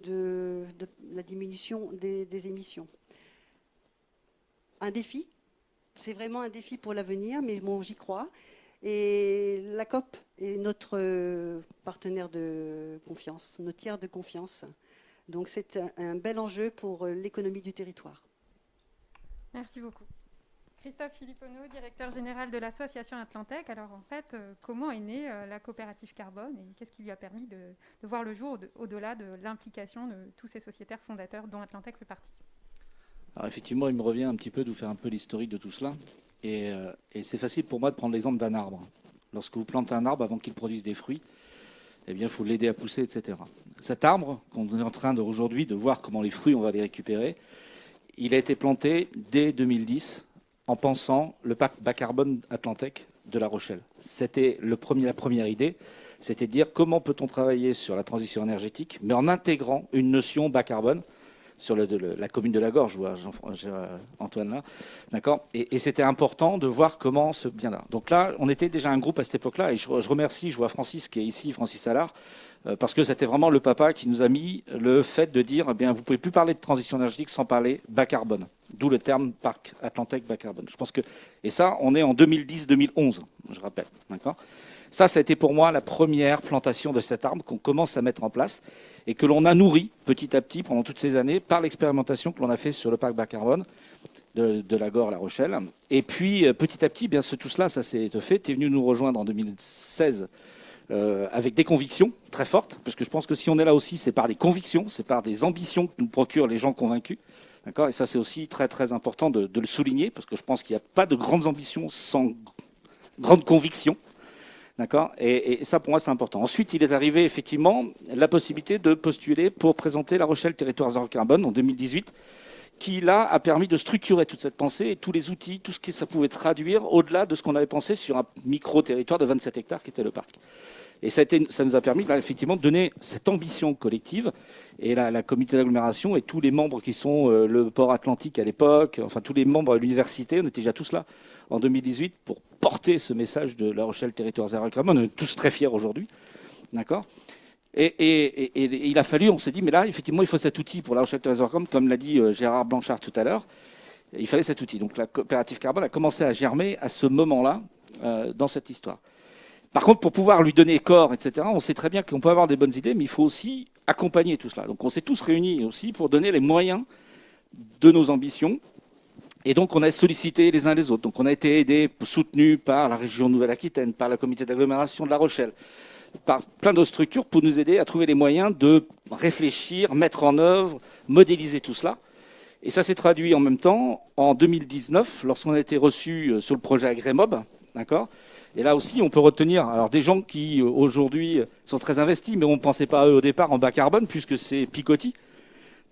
de la diminution des émissions. Un défi, c'est vraiment un défi pour l'avenir, mais bon, j'y crois. Et la COP est notre partenaire de confiance, notre tiers de confiance. Donc c'est un bel enjeu pour l'économie du territoire. Merci beaucoup. Christophe Philipponeau, directeur général de l'association Atlantec. Alors en fait, comment est née la coopérative carbone et qu'est-ce qui lui a permis de voir le jour au-delà de l'implication de tous ces sociétaires fondateurs dont Atlantec fait partie? Alors effectivement, il me revient un petit peu de vous faire un peu l'historique de tout cela. Et c'est facile pour moi de prendre l'exemple d'un arbre. Lorsque vous plantez un arbre, avant qu'il produise des fruits, eh bien, il faut l'aider à pousser, etc. Cet arbre, qu'on est en train aujourd'hui de voir comment les fruits, on va les récupérer, il a été planté dès 2010 en pensant le parc bas carbone Atlantec de La Rochelle. C'était la première idée, c'était de dire comment peut-on travailler sur la transition énergétique, mais en intégrant une notion bas carbone sur la commune de la Gorge, je vois Antoine là, d'accord. Et c'était important de voir comment ce bien là. Donc là, on était déjà un groupe à cette époque-là, et je remercie, je vois Francis qui est ici, Francis Allard, parce que c'était vraiment le papa qui nous a mis le fait de dire, eh bien, vous pouvez plus parler de transition énergétique sans parler bas carbone. D'où le terme parc Atlantec bas carbone. Je pense que, et ça, on est en 2010-2011, je rappelle, d'accord. Ça a été pour moi la première plantation de cet arbre qu'on commence à mettre en place et que l'on a nourri petit à petit pendant toutes ces années par l'expérimentation que l'on a fait sur le parc bas carbone de la Gore, La Rochelle. Et puis petit à petit, bien tout cela, ça s'est fait. Tu es venu nous rejoindre en 2016 avec des convictions très fortes, parce que je pense que si on est là aussi, c'est par des convictions, c'est par des ambitions que nous procurent les gens convaincus. D'accord. Et ça, c'est aussi très très important de le souligner, parce que je pense qu'il n'y a pas de grandes ambitions sans grandes convictions. D'accord. Et ça, pour moi, c'est important. Ensuite, il est arrivé effectivement la possibilité de postuler pour présenter La Rochelle Territoire Zéro Carbone en 2018, qui là a permis de structurer toute cette pensée et tous les outils, tout ce que ça pouvait traduire au-delà de ce qu'on avait pensé sur un micro-territoire de 27 hectares qui était le parc. Et ça nous a permis là, effectivement de donner cette ambition collective. Et la communauté d'agglomération et tous les membres qui sont le port Atlantique à l'époque, enfin tous les membres de l'université, on était déjà tous là en 2018 pour porter ce message de La Rochelle Territoire Zéro Carbone. On est tous très fiers aujourd'hui. D'accord. Et il a fallu, on s'est dit, mais là, effectivement, il faut cet outil pour La Rochelle Territoire Zéro Carbone, comme l'a dit Gérard Blanchard tout à l'heure. Il fallait cet outil. Donc la coopérative carbone a commencé à germer à ce moment-là dans cette histoire. Par contre, pour pouvoir lui donner corps, etc., on sait très bien qu'on peut avoir des bonnes idées, mais il faut aussi accompagner tout cela. Donc on s'est tous réunis aussi pour donner les moyens de nos ambitions. Et donc on a sollicité les uns les autres. Donc on a été aidés, soutenus par la région Nouvelle-Aquitaine, par la communauté d'agglomération de La Rochelle, par plein d'autres structures pour nous aider à trouver les moyens de réfléchir, mettre en œuvre, modéliser tout cela. Et ça s'est traduit en même temps en 2019, lorsqu'on a été reçus sur le projet Agrémob, d'accord. Et là aussi, on peut retenir alors, des gens qui, aujourd'hui, sont très investis, mais on ne pensait pas à eux au départ en bas carbone, puisque c'est Picotti,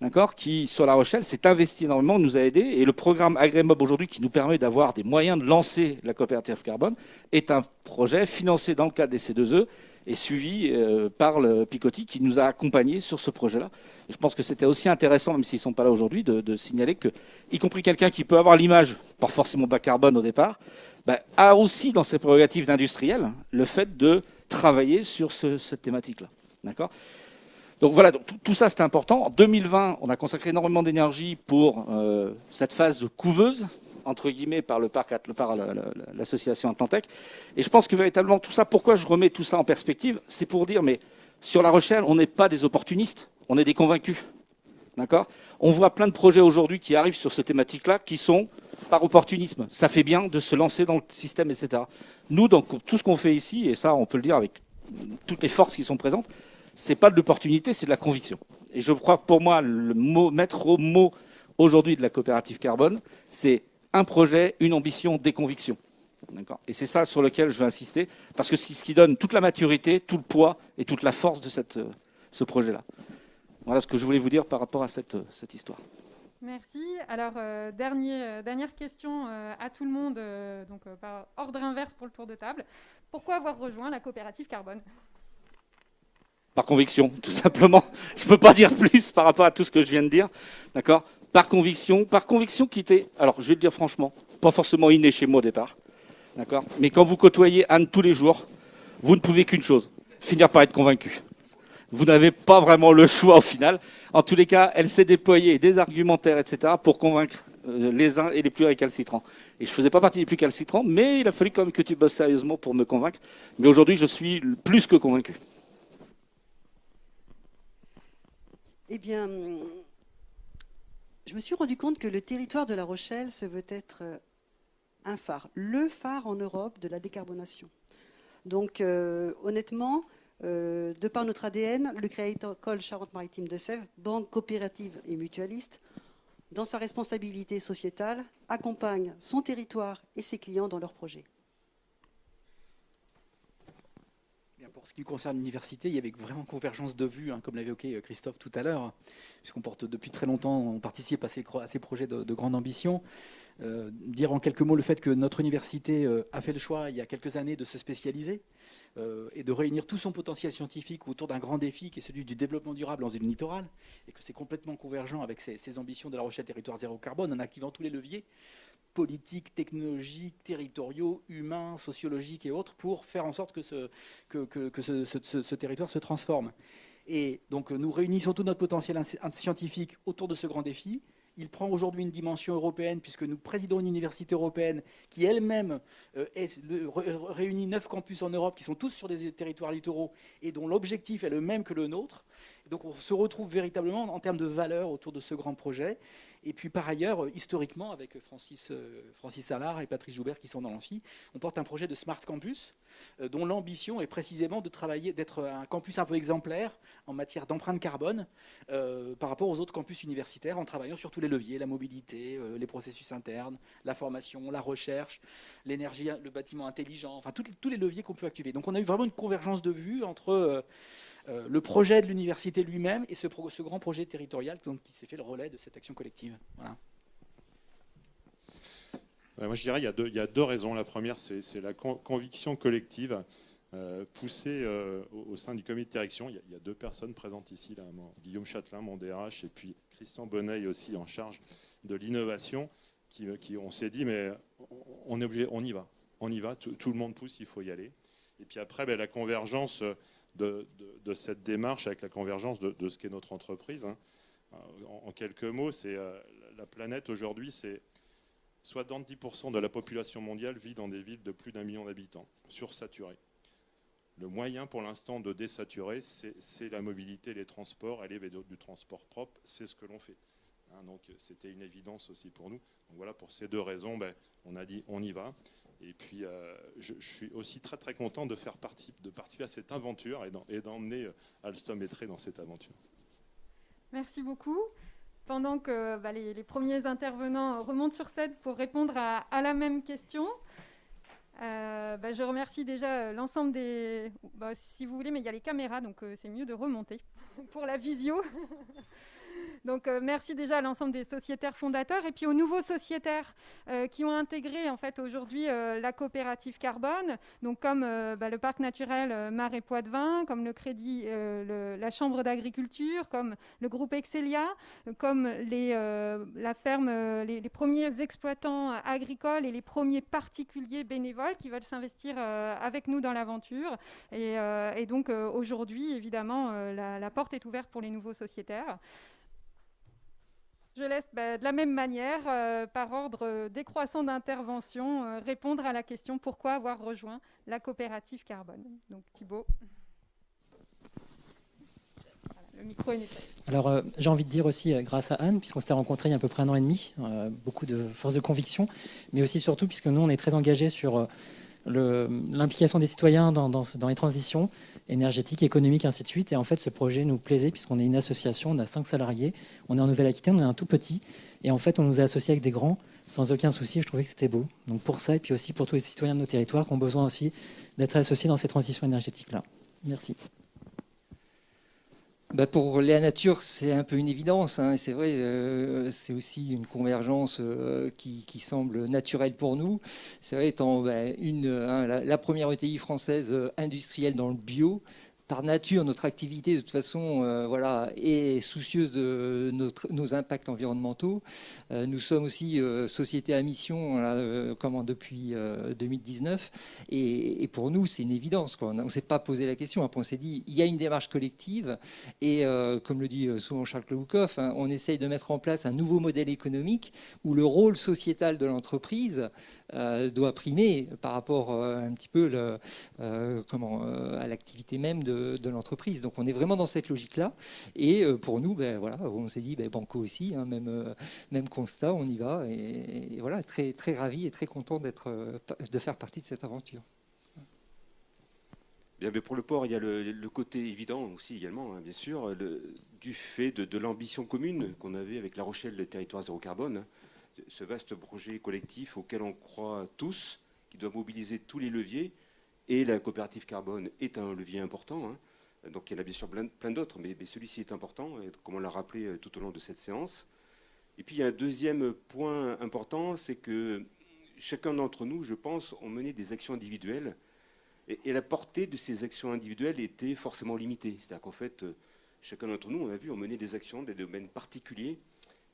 d'accord, qui, sur La Rochelle, s'est investi énormément, nous a aidés. Et le programme Agrémob, aujourd'hui, qui nous permet d'avoir des moyens de lancer la coopérative carbone, est un projet financé dans le cadre des C2E et suivi par le Picotti, qui nous a accompagnés sur ce projet-là. Et je pense que c'était aussi intéressant, même s'ils ne sont pas là aujourd'hui, de signaler que, y compris quelqu'un qui peut avoir l'image, pas forcément bas carbone au départ, a aussi dans ses prérogatives d'industriel le fait de travailler sur cette thématique-là. D'accord ? Donc voilà, donc tout ça c'est important. En 2020, on a consacré énormément d'énergie pour cette phase de couveuse, entre guillemets, par l'association Atlantec. Et je pense que véritablement tout ça, pourquoi je remets tout ça en perspective, c'est pour dire, mais sur La Rochelle, on n'est pas des opportunistes, on est des convaincus. D'accord ? On voit plein de projets aujourd'hui qui arrivent sur cette thématique-là qui sont par opportunisme. Ça fait bien de se lancer dans le système, etc. Nous, donc, tout ce qu'on fait ici, et ça on peut le dire avec toutes les forces qui sont présentes, c'est pas de l'opportunité, c'est de la conviction. Et je crois que pour moi, le maître mot aujourd'hui de la coopérative carbone, c'est un projet, une ambition, des convictions. D'accord ? Et c'est ça sur lequel je veux insister, parce que c'est ce qui donne toute la maturité, tout le poids et toute la force de ce projet-là. Voilà ce que je voulais vous dire par rapport à cette histoire. Merci. Alors, dernière question à tout le monde, par ordre inverse pour le tour de table. Pourquoi avoir rejoint la coopérative carbone ? Par conviction, tout simplement. Je ne peux pas dire plus par rapport à tout ce que je viens de dire. D'accord ? Par conviction qui était, alors je vais le dire franchement, pas forcément inné chez moi au départ. D'accord ? Mais quand vous côtoyez Anne tous les jours, vous ne pouvez qu'une chose, finir par être convaincu. Vous n'avez pas vraiment le choix au final. En tous les cas, elle s'est déployée des argumentaires, etc., pour convaincre les uns et les plus récalcitrants. Et je ne faisais pas partie des plus récalcitrants, mais il a fallu quand même que tu bosses sérieusement pour me convaincre. Mais aujourd'hui, je suis plus que convaincu. Eh bien, je me suis rendu compte que le territoire de La Rochelle se veut être un phare, le phare en Europe de la décarbonation. Donc, honnêtement, de par notre ADN, le Crédit Agricole Charente-Maritime de Sèvres, banque coopérative et mutualiste, dans sa responsabilité sociétale, accompagne son territoire et ses clients dans leurs projets. Pour ce qui concerne l'université, il y avait vraiment convergence de vues, comme l'avait évoqué Christophe tout à l'heure, puisqu'on porte depuis très longtemps, on participe à ces projets de grande ambition. Dire en quelques mots le fait que notre université a fait le choix il y a quelques années de se spécialiser et de réunir tout son potentiel scientifique autour d'un grand défi qui est celui du développement durable en zone littorale, et que c'est complètement convergent avec ces ambitions de La Rochelle territoire zéro carbone en activant tous les leviers politiques, technologiques, territoriaux, humains, sociologiques et autres pour faire en sorte que ce territoire se transforme. Et donc nous réunissons tout notre potentiel scientifique autour de ce grand défi. Il prend aujourd'hui une dimension européenne puisque nous présidons une université européenne qui elle-même réunit 9 campus en Europe qui sont tous sur des territoires littoraux et dont l'objectif est le même que le nôtre. Donc on se retrouve véritablement en termes de valeur autour de ce grand projet. Et puis par ailleurs, historiquement, avec Francis Allard et Patrice Joubert qui sont dans l'amphi, on porte un projet de Smart Campus dont l'ambition est précisément de travailler, d'être un campus un peu exemplaire en matière d'empreinte carbone par rapport aux autres campus universitaires en travaillant sur tous les leviers, la mobilité, les processus internes, la formation, la recherche, l'énergie, le bâtiment intelligent, enfin tous les leviers qu'on peut activer. Donc on a eu vraiment une convergence de vues entre le projet de l'université lui-même et ce grand projet territorial qui s'est fait le relais de cette action collective. Voilà. Moi, je dirais qu'il y a deux raisons. La première, c'est la conviction collective poussée au sein du comité de direction. Il y a deux personnes présentes ici, là, Guillaume Châtelain, mon DRH, et puis Christian Bonnet, aussi en charge de l'innovation, qui on s'est dit, mais on est obligé, on y va, tout le monde pousse, il faut y aller. Et puis après, la convergence de cette démarche avec la convergence de ce qu'est notre entreprise. En quelques mots, c'est la planète aujourd'hui, c'est 70% de la population mondiale vit dans des villes de plus d'1 million d'habitants, sursaturées. Le moyen pour l'instant de désaturer, c'est la mobilité, les transports, aller vers du transport propre, c'est ce que l'on fait. Donc c'était une évidence aussi pour nous. Donc voilà, pour ces deux raisons, on a dit on y va. Et puis je suis aussi très très content de participer à cette aventure et d'emmener Alstom et Trey dans cette aventure. Merci beaucoup. Pendant que les premiers intervenants remontent sur scène pour répondre à la même question, je remercie déjà l'ensemble des... si vous voulez, mais il y a les caméras, donc c'est mieux de remonter pour la visio. Donc merci déjà à l'ensemble des sociétaires fondateurs et puis aux nouveaux sociétaires qui ont intégré en fait aujourd'hui la coopérative carbone, donc comme le parc naturel Marais Poitevin, comme le Crédit, la Chambre d'agriculture, comme le groupe Excelia, comme la ferme, les premiers exploitants agricoles et les premiers particuliers bénévoles qui veulent s'investir avec nous dans l'aventure. Et donc aujourd'hui, évidemment, la porte est ouverte pour les nouveaux sociétaires. Je laisse de la même manière, par ordre décroissant d'intervention, répondre à la question pourquoi avoir rejoint la coopérative carbone. Donc Thibaut. Voilà, le micro est nettoyé. Alors j'ai envie de dire aussi, grâce à Anne, puisqu'on s'était rencontrés il y a à peu près 1 an et demi, beaucoup de force de conviction, mais aussi surtout puisque nous on est très engagés sur l'implication des citoyens dans les transitions énergétiques, économiques, ainsi de suite. Et en fait, ce projet nous plaisait puisqu'on est une association, on a 5 salariés, on est en Nouvelle-Aquitaine, on est un tout petit. Et en fait, on nous a associés avec des grands sans aucun souci. Je trouvais que c'était beau. Donc pour ça, et puis aussi pour tous les citoyens de nos territoires qui ont besoin aussi d'être associés dans ces transitions énergétiques-là. Merci. Pour Léa Nature, c'est un peu une évidence. Hein, et c'est vrai, c'est aussi une convergence qui semble naturelle pour nous. C'est vrai, étant la première ETI française industrielle dans le bio, par nature, notre activité, de toute façon, est soucieuse de nos impacts environnementaux. Nous sommes aussi société à mission depuis 2019. Et pour nous, c'est une évidence, quoi. On ne s'est pas posé la question. Après, on s'est dit, il y a une démarche collective. Et comme le dit souvent Charles Kloukov, hein, on essaye de mettre en place un nouveau modèle économique où le rôle sociétal de l'entreprise doit primer par rapport un petit peu à l'activité même de l'entreprise. Donc on est vraiment dans cette logique-là. Et pour nous, on s'est dit, banco aussi, hein, même constat, on y va. Et voilà, très, très ravi et très content de faire partie de cette aventure. Bien, mais pour le port, il y a le côté évident aussi également, hein, bien sûr, du fait de l'ambition commune qu'on avait avec La Rochelle, le territoire zéro carbone, hein, ce vaste projet collectif auquel on croit tous, qui doit mobiliser tous les leviers. Et la coopérative carbone est un levier important. Hein. Donc il y en a bien sûr plein d'autres, mais celui-ci est important, comme on l'a rappelé tout au long de cette séance. Et puis il y a un deuxième point important, c'est que chacun d'entre nous, je pense, ont mené des actions individuelles. Et la portée de ces actions individuelles était forcément limitée. C'est-à-dire qu'en fait, chacun d'entre nous, on a mené des actions dans des domaines particuliers.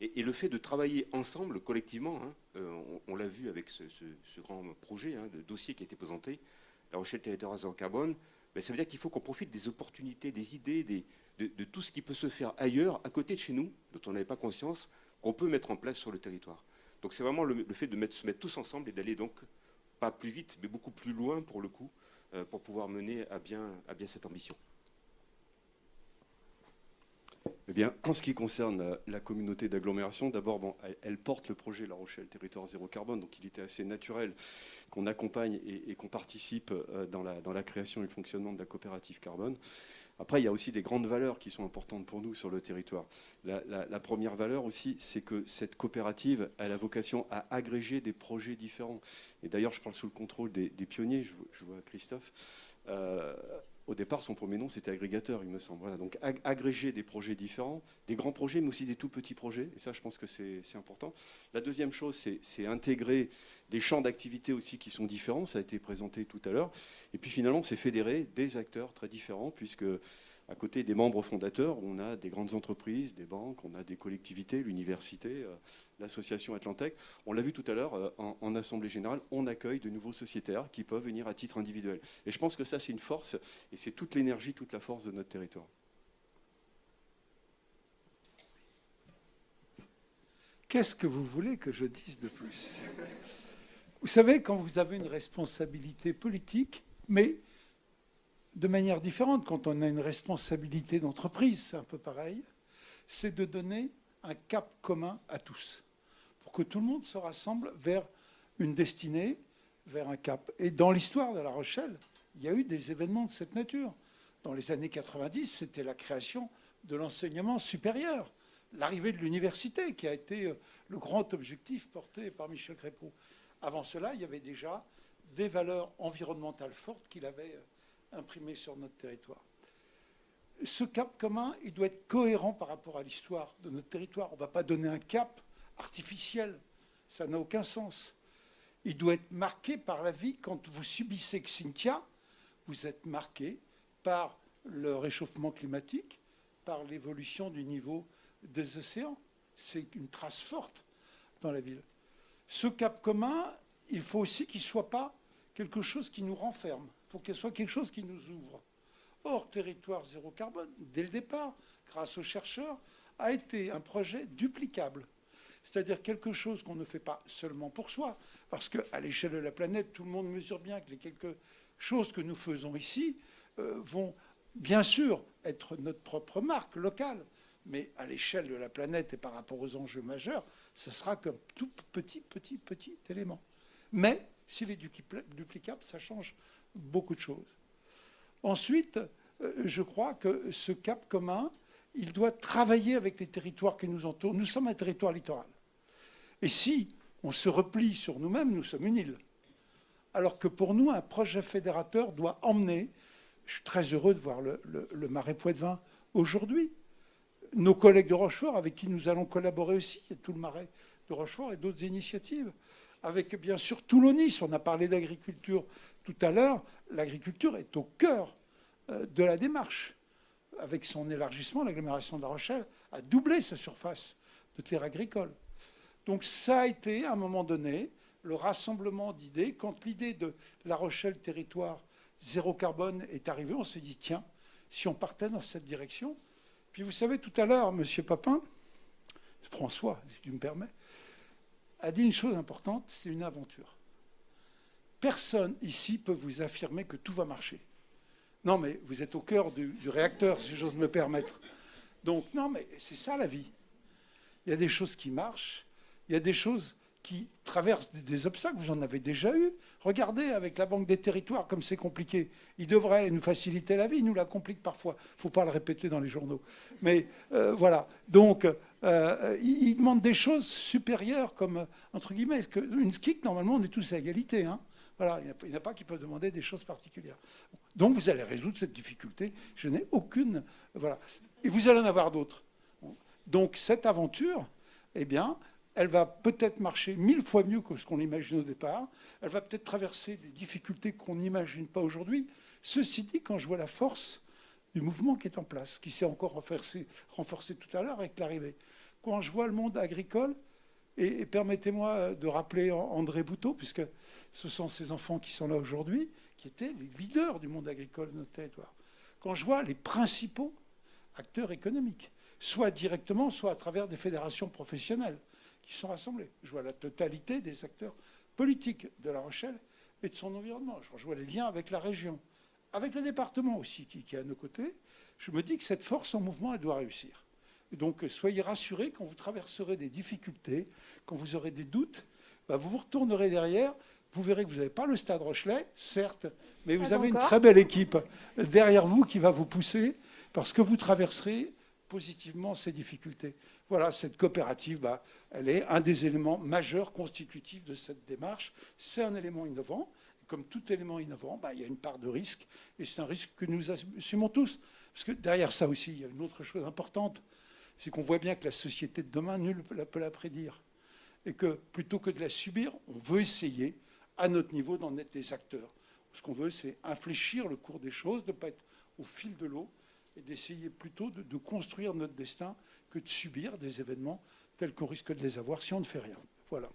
Et le fait de travailler ensemble, collectivement, hein, on l'a vu avec ce grand projet, hein, de dossier qui a été présenté, La Rochelle territoire zéro carbone, ça veut dire qu'il faut qu'on profite des opportunités, des idées, de tout ce qui peut se faire ailleurs, à côté de chez nous, dont on n'avait pas conscience, qu'on peut mettre en place sur le territoire. Donc c'est vraiment le fait de se mettre tous ensemble et d'aller donc, pas plus vite, mais beaucoup plus loin pour le coup, pour pouvoir mener à bien cette ambition. Eh bien, en ce qui concerne la communauté d'agglomération, d'abord, elle porte le projet La Rochelle territoire zéro carbone, donc il était assez naturel qu'on accompagne et qu'on participe dans la création et le fonctionnement de la coopérative carbone. Après, il y a aussi des grandes valeurs qui sont importantes pour nous sur le territoire. La première valeur aussi, c'est que cette coopérative a la vocation à agréger des projets différents. Et d'ailleurs, je parle sous le contrôle des pionniers, je vois Christophe. Au départ, son premier nom, c'était agrégateur, il me semble. Voilà, donc agréger des projets différents, des grands projets, mais aussi des tout petits projets. Et ça, je pense que c'est important. La deuxième chose, c'est intégrer des champs d'activité aussi qui sont différents. Ça a été présenté tout à l'heure. Et puis finalement, c'est fédérer des acteurs très différents, puisque à côté des membres fondateurs, on a des grandes entreprises, des banques, on a des collectivités, l'université, l'association Atlantec. On l'a vu tout à l'heure, en Assemblée Générale, on accueille de nouveaux sociétaires qui peuvent venir à titre individuel. Et je pense que ça, c'est une force, et c'est toute l'énergie, toute la force de notre territoire. Qu'est-ce que vous voulez que je dise de plus? Vous savez, quand vous avez une responsabilité politique, mais de manière différente, quand on a une responsabilité d'entreprise, c'est un peu pareil, c'est de donner un cap commun à tous, pour que tout le monde se rassemble vers une destinée, vers un cap. Et dans l'histoire de La Rochelle, il y a eu des événements de cette nature. Dans les années 90, c'était la création de l'enseignement supérieur, l'arrivée de l'université, qui a été le grand objectif porté par Michel Crépeau. Avant cela, il y avait déjà des valeurs environnementales fortes qu'il avait imprimées sur notre territoire. ce cap commun, il doit être cohérent par rapport à l'histoire de notre territoire. On ne va pas donner un cap artificiel. Ça n'a aucun sens. Il doit être marqué par la vie. Quand vous subissez Xynthia, vous êtes marqué par le réchauffement climatique, par l'évolution du niveau des océans. C'est une trace forte dans la ville. Ce cap commun, il faut aussi qu'il ne soit pas quelque chose qui nous renferme. Il faut qu'il soit quelque chose qui nous ouvre. Or, Territoire zéro carbone, dès le départ, grâce aux chercheurs, a été un projet duplicable. C'est-à-dire quelque chose qu'on ne fait pas seulement pour soi, parce qu'à l'échelle de la planète, tout le monde mesure bien que les quelques choses que nous faisons ici vont bien sûr être notre propre marque locale, mais à l'échelle de la planète et par rapport aux enjeux majeurs, ce sera comme tout petit élément. Mais s'il est duplicable, ça change beaucoup de choses. Ensuite, je crois que ce cap commun, il doit travailler avec les territoires qui nous entourent. Nous sommes un territoire littoral. Et si on se replie sur nous-mêmes, nous sommes une île. Alors que pour nous, un projet fédérateur doit emmener, je suis très heureux de voir le Marais Poitevin aujourd'hui, nos collègues de Rochefort, avec qui nous allons collaborer aussi, il y a tout le Marais de Rochefort et d'autres initiatives, avec bien sûr Toulon-Nice, on a parlé d'agriculture tout à l'heure, l'agriculture est au cœur de la démarche. Avec son élargissement, l'agglomération de La Rochelle a doublé sa surface de terres agricoles. Donc ça a été, à un moment donné, le rassemblement d'idées. Quand l'idée de La Rochelle territoire zéro carbone est arrivée, on s'est dit, tiens, si on partait dans cette direction. Puis vous savez, tout à l'heure, M. Papin, François, si tu me permets, a dit une chose importante, c'est une aventure. Personne ici peut vous affirmer que tout va marcher. Non, mais vous êtes au cœur du réacteur, si j'ose me permettre. Donc, non, mais c'est ça la vie. Il y a des choses qui marchent, il y a des choses qui traversent des obstacles, vous en avez déjà eu. Regardez, avec la Banque des Territoires, comme c'est compliqué. Ils devraient nous faciliter la vie, ils nous la compliquent parfois. Il ne faut pas le répéter dans les journaux. Mais voilà. Donc, ils demandent des choses supérieures, comme, entre guillemets, une SCIC, normalement, on est tous à égalité. Hein. Voilà, il n'y en a pas qui peuvent demander des choses particulières. Donc, vous allez résoudre cette difficulté. Je n'ai aucune... Voilà. Et vous allez en avoir d'autres. Donc, cette aventure, eh bien... elle va peut-être marcher 1000 fois mieux que ce qu'on imagine au départ. Elle va peut-être traverser des difficultés qu'on n'imagine pas aujourd'hui. Ceci dit, quand je vois la force du mouvement qui est en place, qui s'est encore renforcé tout à l'heure avec l'arrivée, quand je vois le monde agricole, et permettez-moi de rappeler André Bouteau, puisque ce sont ces enfants qui sont là aujourd'hui, qui étaient les leaders du monde agricole de notre territoire. Quand je vois les principaux acteurs économiques, soit directement, soit à travers des fédérations professionnelles, qui sont rassemblés. Je vois la totalité des acteurs politiques de La Rochelle et de son environnement. Je vois les liens avec la région, avec le département aussi qui est à nos côtés. Je me dis que cette force en mouvement, elle doit réussir. Et donc, soyez rassurés, quand vous traverserez des difficultés, quand vous aurez des doutes, vous vous retournerez derrière, vous verrez que vous n'avez pas le Stade Rochelais, certes, mais vous avez une très belle équipe derrière vous qui va vous pousser, parce que vous traverserez positivement ces difficultés. Voilà, cette coopérative, elle est un des éléments majeurs constitutifs de cette démarche. C'est un élément innovant. Et comme tout élément innovant, il y a une part de risque. Et c'est un risque que nous assumons tous. Parce que derrière ça aussi, il y a une autre chose importante. C'est qu'on voit bien que la société de demain, nul ne peut la prédire. Et que plutôt que de la subir, on veut essayer, à notre niveau, d'en être des acteurs. Ce qu'on veut, c'est infléchir le cours des choses, de ne pas être au fil de l'eau, et d'essayer plutôt de construire notre destin que de subir des événements tels qu'on risque de les avoir si on ne fait rien. Voilà.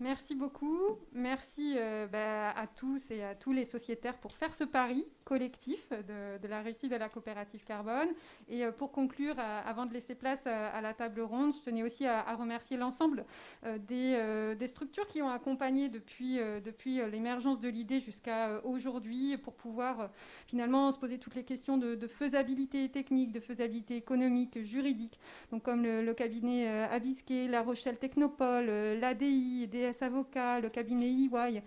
Merci beaucoup. Merci à tous et à tous les sociétaires pour faire ce pari collectif de la réussite de la coopérative carbone. Et pour conclure, avant de laisser place à la table ronde, je tenais aussi à remercier l'ensemble des structures qui ont accompagné depuis l'émergence de l'idée jusqu'à aujourd'hui pour pouvoir finalement se poser toutes les questions de faisabilité technique, de faisabilité économique, juridique. Donc comme le cabinet Abisquet, La Rochelle Technopole, l'ADI, DS Avocats, le cabinet EY,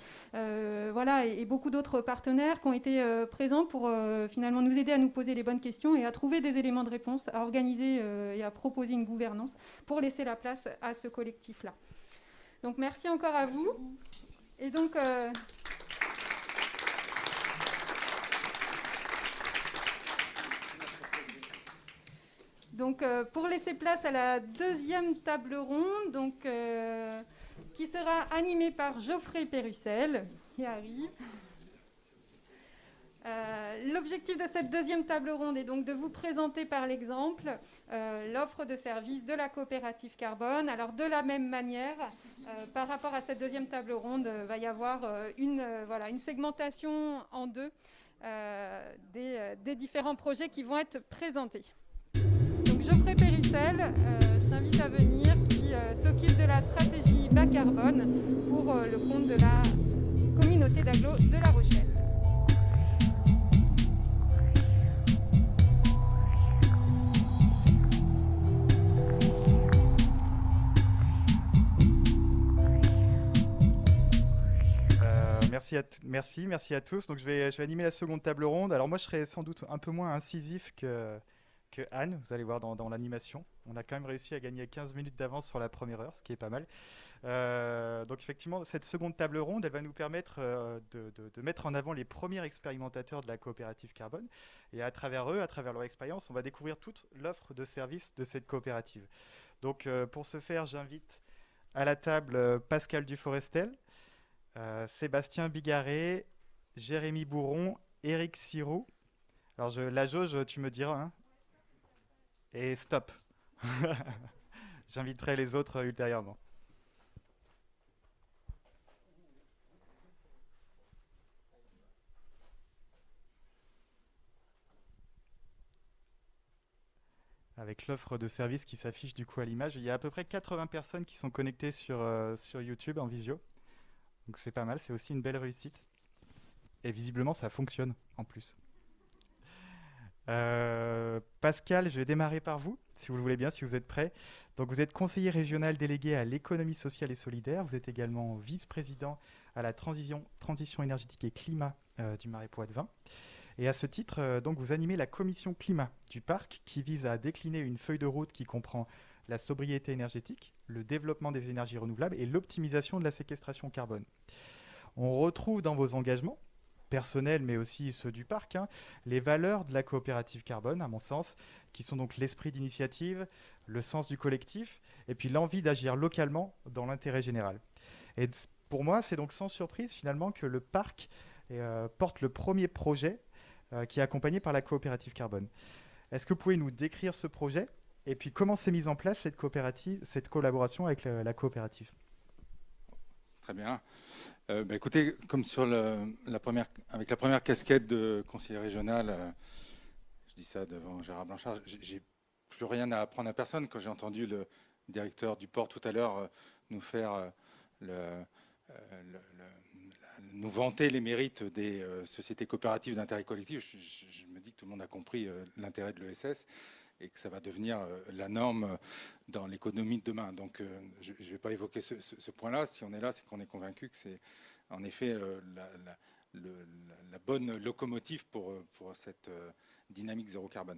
voilà, et beaucoup d'autres partenaires qui ont été présents pour finalement nous aider à nous poser les bonnes questions et à trouver des éléments de réponse, à organiser et à proposer une gouvernance pour laisser la place à ce collectif-là. Donc merci encore à vous. Et donc... Donc, pour laisser place à la deuxième table ronde, donc, qui sera animée par Geoffrey Pérussel, qui arrive. L'objectif de cette deuxième table ronde est donc de vous présenter par l'exemple l'offre de services de la coopérative Carbone. Alors de la même manière, par rapport à cette deuxième table ronde, va y avoir une segmentation en deux des différents projets qui vont être présentés. Donc Geoffrey Pérussel, je t'invite à venir, qui s'occupe de la stratégie bas carbone pour le compte de la communauté d'agglo de La Rochelle. Merci à tous. Donc je vais animer la seconde table ronde. Alors moi je serai sans doute un peu moins incisif que Anne, vous allez voir dans l'animation. On a quand même réussi à gagner 15 minutes d'avance sur la première heure, ce qui est pas mal. Donc effectivement, cette seconde table ronde, elle va nous permettre de mettre en avant les premiers expérimentateurs de la coopérative Carbone. Et à travers eux, à travers leur expérience, on va découvrir toute l'offre de services de cette coopérative. Donc pour ce faire, j'invite à la table Pascal Duforestel, Sébastien Bigarré, Jérémy Bourron, Éric Sirou. Alors la jauge, tu me diras, hein. Et stop. J'inviterai les autres ultérieurement. Avec l'offre de service qui s'affiche du coup à l'image, il y a à peu près 80 personnes qui sont connectées sur YouTube en visio. Donc c'est pas mal, c'est aussi une belle réussite. Et visiblement ça fonctionne en plus. Pascal, je vais démarrer par vous, si vous le voulez bien, si vous êtes prêt. Donc vous êtes conseiller régional délégué à l'économie sociale et solidaire. Vous êtes également vice-président à la transition énergétique et climat du Marais Poitevin. Et à ce titre, donc vous animez la commission climat du parc qui vise à décliner une feuille de route qui comprend la sobriété énergétique, le développement des énergies renouvelables et l'optimisation de la séquestration carbone. On retrouve dans vos engagements personnels, mais aussi ceux du parc, les valeurs de la coopérative Carbone, à mon sens, qui sont donc l'esprit d'initiative, le sens du collectif, et puis l'envie d'agir localement dans l'intérêt général. Et pour moi, c'est donc sans surprise, finalement, que le parc porte le premier projet qui est accompagné par la coopérative Carbone. Est-ce que vous pouvez nous décrire ce projet, et puis comment s'est mise en place cette collaboration avec la coopérative ? Très bien. Écoutez, comme avec la première casquette de conseiller régional, je dis ça devant Gérard Blanchard, j'ai plus rien à apprendre à personne. Quand j'ai entendu le directeur du port tout à l'heure nous faire nous vanter les mérites des sociétés coopératives d'intérêt collectif, je me dis que tout le monde a compris l'intérêt de l'ESS et que ça va devenir la norme dans l'économie de demain. Donc je ne vais pas évoquer ce point-là. Si on est là, c'est qu'on est convaincu que c'est en effet la bonne locomotive pour cette dynamique zéro carbone.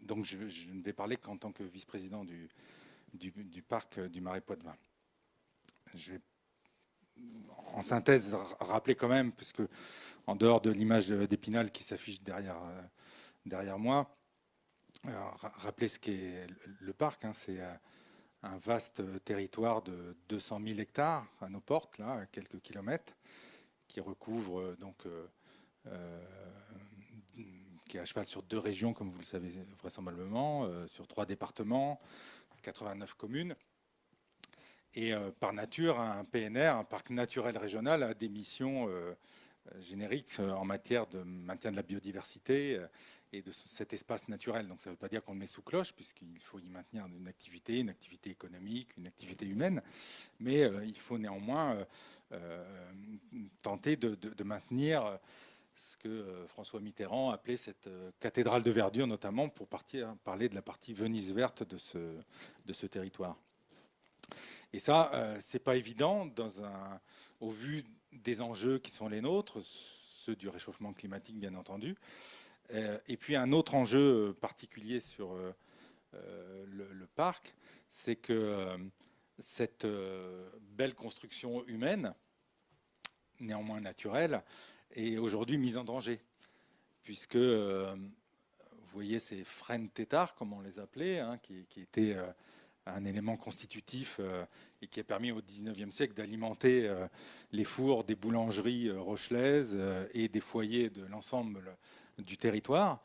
Donc je ne vais parler qu'en tant que vice-président du parc du Marais Poitevin. Je vais en synthèse rappeler quand même, puisque en dehors de l'image d'Épinal qui s'affiche derrière moi, rappeler ce qu'est le parc. C'est un vaste territoire de 200 000 hectares à nos portes, là, à quelques kilomètres, qui recouvre qui est à cheval sur 2 régions, comme vous le savez vraisemblablement, sur 3 départements, 89 communes. Et par nature, un PNR, un parc naturel régional, a des missions génériques en matière de maintien de la biodiversité et de cet espace naturel. Donc ça ne veut pas dire qu'on le met sous cloche, puisqu'il faut y maintenir une activité économique, une activité humaine, mais il faut néanmoins tenter de maintenir ce que François Mitterrand appelait cette cathédrale de verdure, notamment pour parler de la partie Venise verte de ce territoire. Et ça, c'est pas évident au vu des enjeux qui sont les nôtres, ceux du réchauffement climatique bien entendu, et puis un autre enjeu particulier sur le parc, c'est que cette belle construction humaine, néanmoins naturelle, est aujourd'hui mise en danger, puisque vous voyez ces frênes têtards, comme on les appelait, hein, qui étaient un élément constitutif et qui a permis au XIXe siècle d'alimenter les fours des boulangeries rochelaises et des foyers de l'ensemble du territoire.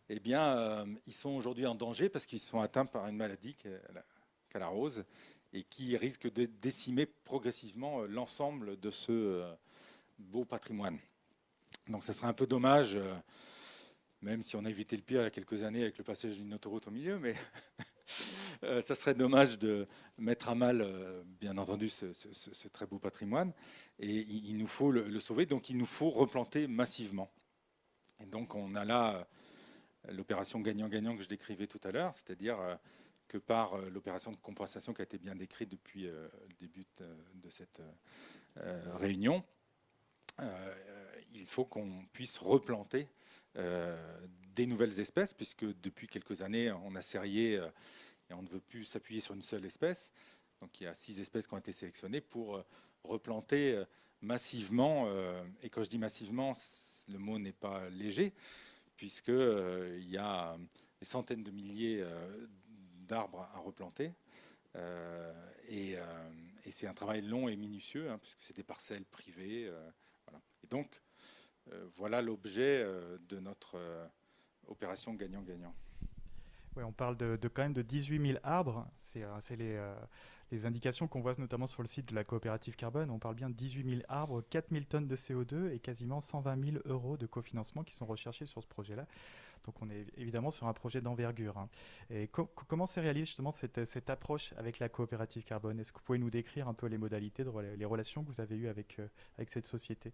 Eh bien, ils sont aujourd'hui en danger parce qu'ils sont atteints par une maladie qu'est la rose et qui risque de décimer progressivement l'ensemble de ce beau patrimoine. Donc ça serait un peu dommage, même si on a évité le pire il y a quelques années avec le passage d'une autoroute au milieu, mais ça serait dommage de mettre à mal, bien entendu, ce très beau patrimoine. Et il nous faut le sauver, donc il nous faut replanter massivement. Et donc on a là l'opération gagnant-gagnant que je décrivais tout à l'heure, c'est-à-dire que par l'opération de compensation qui a été bien décrite depuis le début de cette réunion, il faut qu'on puisse replanter des nouvelles espèces, puisque depuis quelques années, on a serré et on ne veut plus s'appuyer sur une seule espèce. Donc il y a 6 espèces qui ont été sélectionnées pour replanter massivement. Et quand je dis massivement, le mot n'est pas léger, puisqu'il y a des centaines de milliers d'arbres à replanter. Et c'est un travail long et minutieux, hein, puisque c'est des parcelles privées. Voilà. Et donc, voilà l'objet de notre opération gagnant-gagnant. Ouais, on parle quand même de 18 000 arbres. C'est les indications qu'on voit notamment sur le site de la coopérative Carbone. On parle bien de 18 000 arbres, 4 000 tonnes de CO2 et quasiment 120 000 euros de cofinancement qui sont recherchés sur ce projet-là. Donc on est évidemment sur un projet d'envergure. Hein. Et comment se réalise justement cette approche avec la coopérative Carbone? Est-ce que vous pouvez nous décrire un peu les modalités, les relations que vous avez eues avec cette société?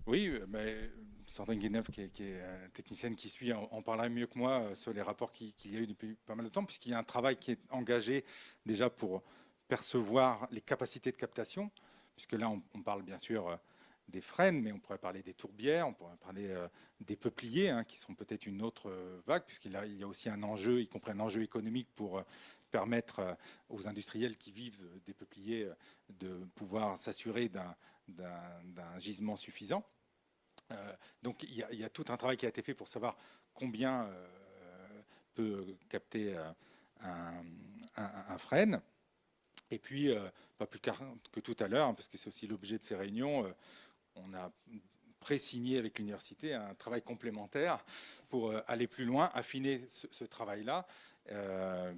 Oui, mais Sandrine Guéneuve, qui est technicienne qui suit, en parlera mieux que moi sur les rapports qu'il y a eu depuis pas mal de temps, puisqu'il y a un travail qui est engagé déjà pour percevoir les capacités de captation, puisque là, on parle bien sûr des frênes, mais on pourrait parler des tourbières, on pourrait parler des peupliers, hein, qui sont peut-être une autre vague, puisqu'il y a aussi un enjeu, y compris un enjeu économique pour permettre aux industriels qui vivent des peupliers de pouvoir s'assurer d'un gisement suffisant. Donc il y a tout un travail qui a été fait pour savoir combien peut capter un frêne. Et puis, pas plus que tout à l'heure, hein, parce que c'est aussi l'objet de ces réunions, on a pré-signé avec l'université un travail complémentaire pour aller plus loin, affiner ce travail-là,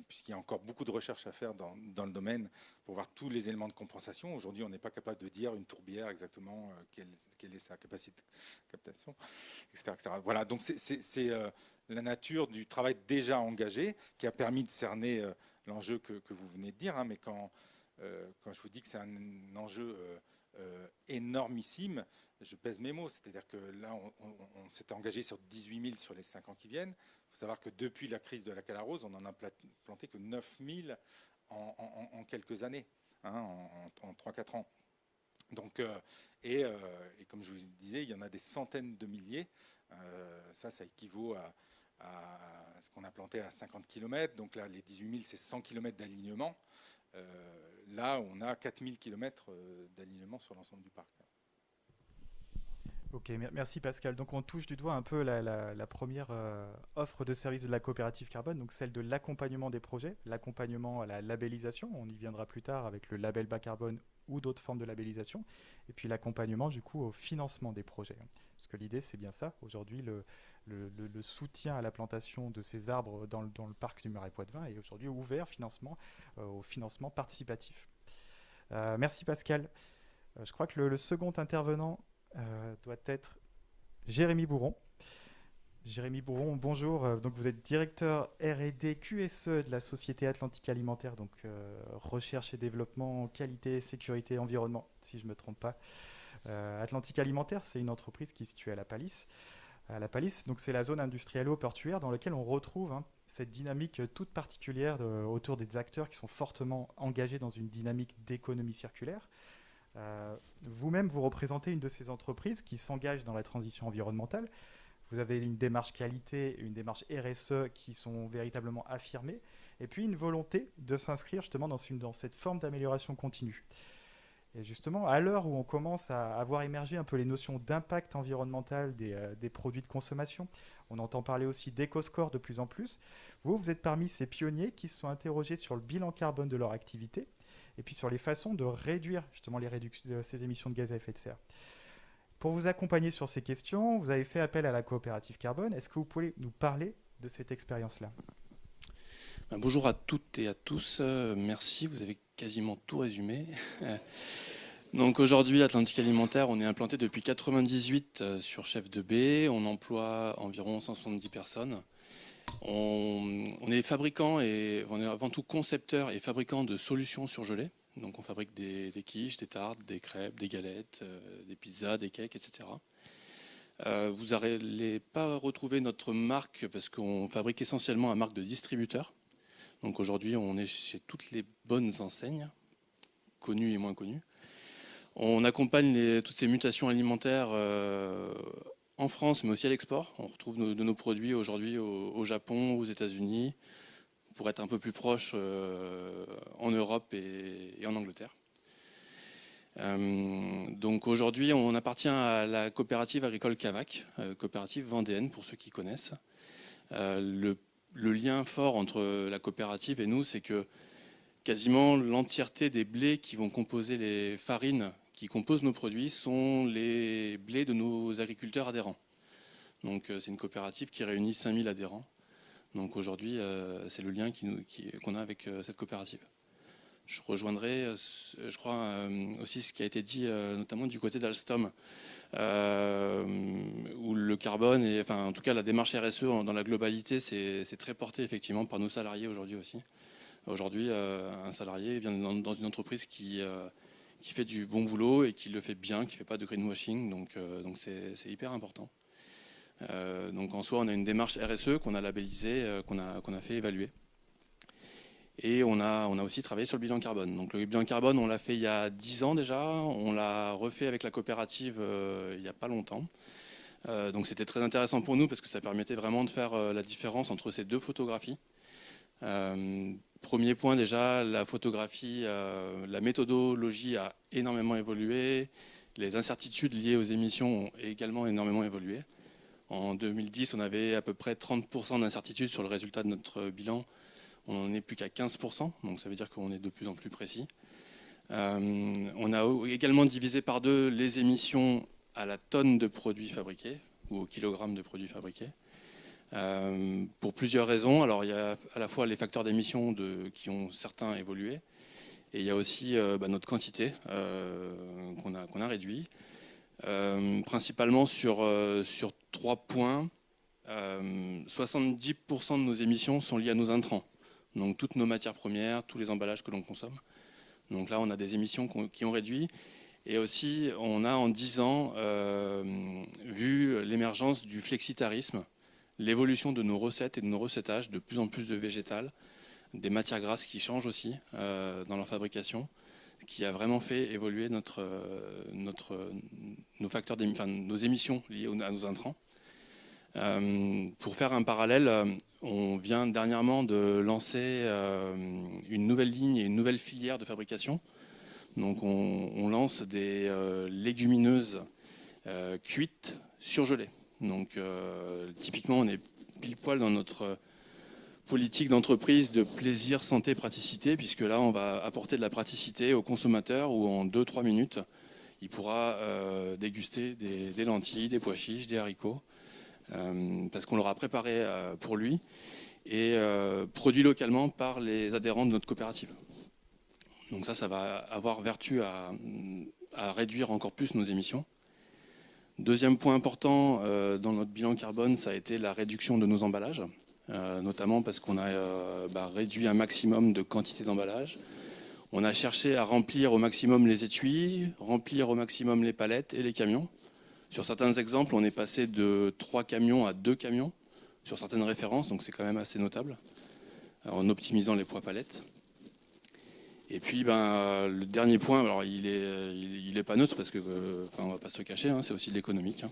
puisqu'il y a encore beaucoup de recherches à faire dans le domaine pour voir tous les éléments de compensation. Aujourd'hui, on n'est pas capable de dire une tourbière exactement quelle est sa capacité de captation, etc. etc. Voilà, donc c'est la nature du travail déjà engagé qui a permis de cerner l'enjeu que vous venez de dire, hein, mais quand je vous dis que c'est un enjeu énormissime, je pèse mes mots, c'est-à-dire que là, on s'était engagé sur 18 000 sur les 5 ans qui viennent. Il faut savoir que depuis la crise de la Calarose, on n'en a planté que 9 000 en quelques années, hein, en 3-4 ans. Donc, et comme je vous disais, il y en a des centaines de milliers. Ça équivaut à ce qu'on a planté à 50 km. Donc là, les 18 000, c'est 100 km d'alignement. Là, on a 4000 km d'alignement sur l'ensemble du parc. Ok, merci Pascal. Donc on touche du doigt un peu la première offre de service de la coopérative Carbone, donc celle de l'accompagnement des projets, l'accompagnement à la labellisation, on y viendra plus tard avec le label bas carbone ou d'autres formes de labellisation, et puis l'accompagnement du coup au financement des projets. Parce que l'idée c'est bien ça, aujourd'hui le soutien à la plantation de ces arbres dans le parc du Marais Poitevin est aujourd'hui ouvert au financement participatif. Merci Pascal. Je crois que le second intervenant doit être Jérémy Bourron. Jérémy Bourron, bonjour. Donc vous êtes directeur R&D QSE de la Société Atlantique Alimentaire, donc recherche et développement, qualité, sécurité, environnement, si je ne me trompe pas. Atlantique Alimentaire, c'est une entreprise qui est située à La Palisse. La Palisse, donc c'est la zone industrielle portuaire dans laquelle on retrouve cette dynamique toute particulière autour des acteurs qui sont fortement engagés dans une dynamique d'économie circulaire. Vous-même, vous représentez une de ces entreprises qui s'engagent dans la transition environnementale. Vous avez une démarche qualité, une démarche RSE qui sont véritablement affirmées, et puis une volonté de s'inscrire justement dans cette forme d'amélioration continue. Et justement, à l'heure où on commence à avoir émergé un peu les notions d'impact environnemental des produits de consommation, on entend parler aussi d'éco-score de plus en plus. Vous êtes parmi ces pionniers qui se sont interrogés sur le bilan carbone de leur activité et puis sur les façons de réduire justement ces émissions de gaz à effet de serre. Pour vous accompagner sur ces questions, vous avez fait appel à la coopérative carbone. Est-ce que vous pouvez nous parler de cette expérience-là ? Bonjour à toutes et à tous. Merci, vous avez quasiment tout résumé. Donc aujourd'hui, Atlantique Alimentaire, on est implanté depuis 1998 sur Chef de Baie. On emploie environ 170 personnes. On est fabricant et on est avant tout concepteur et fabricant de solutions surgelées. Donc on fabrique des quiches, des tartes, des crêpes, des galettes, des pizzas, des cakes, etc. Vous n'allez pas retrouver notre marque parce qu'on fabrique essentiellement à marque de distributeur. Donc aujourd'hui, on est chez toutes les bonnes enseignes, connues et moins connues. On accompagne toutes ces mutations alimentaires en France, mais aussi à l'export. On retrouve de nos produits aujourd'hui au Japon, aux États-Unis, pour être un peu plus proche en Europe et en Angleterre. Donc aujourd'hui, on appartient à la coopérative agricole Cavac, coopérative vendéenne pour ceux qui connaissent. Le lien fort entre la coopérative et nous, c'est que quasiment l'entièreté des blés qui vont composer les farines qui composent nos produits sont les blés de nos agriculteurs adhérents. Donc c'est une coopérative qui réunit 5000 adhérents. Donc aujourd'hui, c'est le lien qu'on a avec cette coopérative. Je rejoindrai, je crois, aussi ce qui a été dit notamment du côté d'Alstom, où le carbone, enfin en tout cas la démarche RSE dans la globalité, c'est très porté effectivement par nos salariés aujourd'hui aussi. Aujourd'hui, un salarié vient dans une entreprise qui fait du bon boulot et qui le fait bien, qui ne fait pas de greenwashing, donc c'est hyper important. Donc en soi, on a une démarche RSE qu'on a labellisée, qu'on a fait évaluer. Et on a aussi travaillé sur le bilan carbone. Donc le bilan carbone, on l'a fait il y a 10 ans déjà, on l'a refait avec la coopérative il n'y a pas longtemps. Donc c'était très intéressant pour nous parce que ça permettait vraiment de faire la différence entre ces deux photographies. Premier point déjà, la photographie, la méthodologie a énormément évolué, les incertitudes liées aux émissions ont également énormément évolué. En 2010, on avait à peu près 30% d'incertitude sur le résultat de notre bilan. On n'en est plus qu'à 15%, donc ça veut dire qu'on est de plus en plus précis. On a également divisé par deux les émissions à la tonne de produits fabriqués, ou au kilogramme de produits fabriqués. Pour plusieurs raisons. Alors il y a à la fois les facteurs d'émission qui ont certains évolué, et il y a aussi notre quantité qu'on a réduit, principalement sur 3 points. 70% de nos émissions sont liées à nos intrants, donc toutes nos matières premières, tous les emballages que l'on consomme. Donc là on a des émissions qui ont réduit, et aussi on a en 10 ans vu l'émergence du flexitarisme, l'évolution de nos recettes et de nos recettages, de plus en plus de végétal, des matières grasses qui changent aussi dans leur fabrication, qui a vraiment fait évoluer nos facteurs nos émissions liées à nos intrants. Pour faire un parallèle, on vient dernièrement de lancer une nouvelle ligne et une nouvelle filière de fabrication. Donc on lance des légumineuses cuites surgelées. Donc typiquement, on est pile poil dans notre politique d'entreprise de plaisir, santé, praticité, puisque là, on va apporter de la praticité au consommateur où en 2-3 minutes, il pourra déguster des lentilles, des pois chiches, des haricots, parce qu'on l'aura préparé pour lui et produit localement par les adhérents de notre coopérative. Donc ça va avoir vertu à réduire encore plus nos émissions. Deuxième point important dans notre bilan carbone, ça a été la réduction de nos emballages, notamment parce qu'on a réduit un maximum de quantité d'emballage. On a cherché à remplir au maximum les étuis, remplir au maximum les palettes et les camions. Sur certains exemples, on est passé de 3 camions à 2 camions sur certaines références, donc c'est quand même assez notable, en optimisant les poids palettes. Et puis le dernier point, alors il est pas neutre parce que, on va pas se le cacher, c'est aussi de l'économique.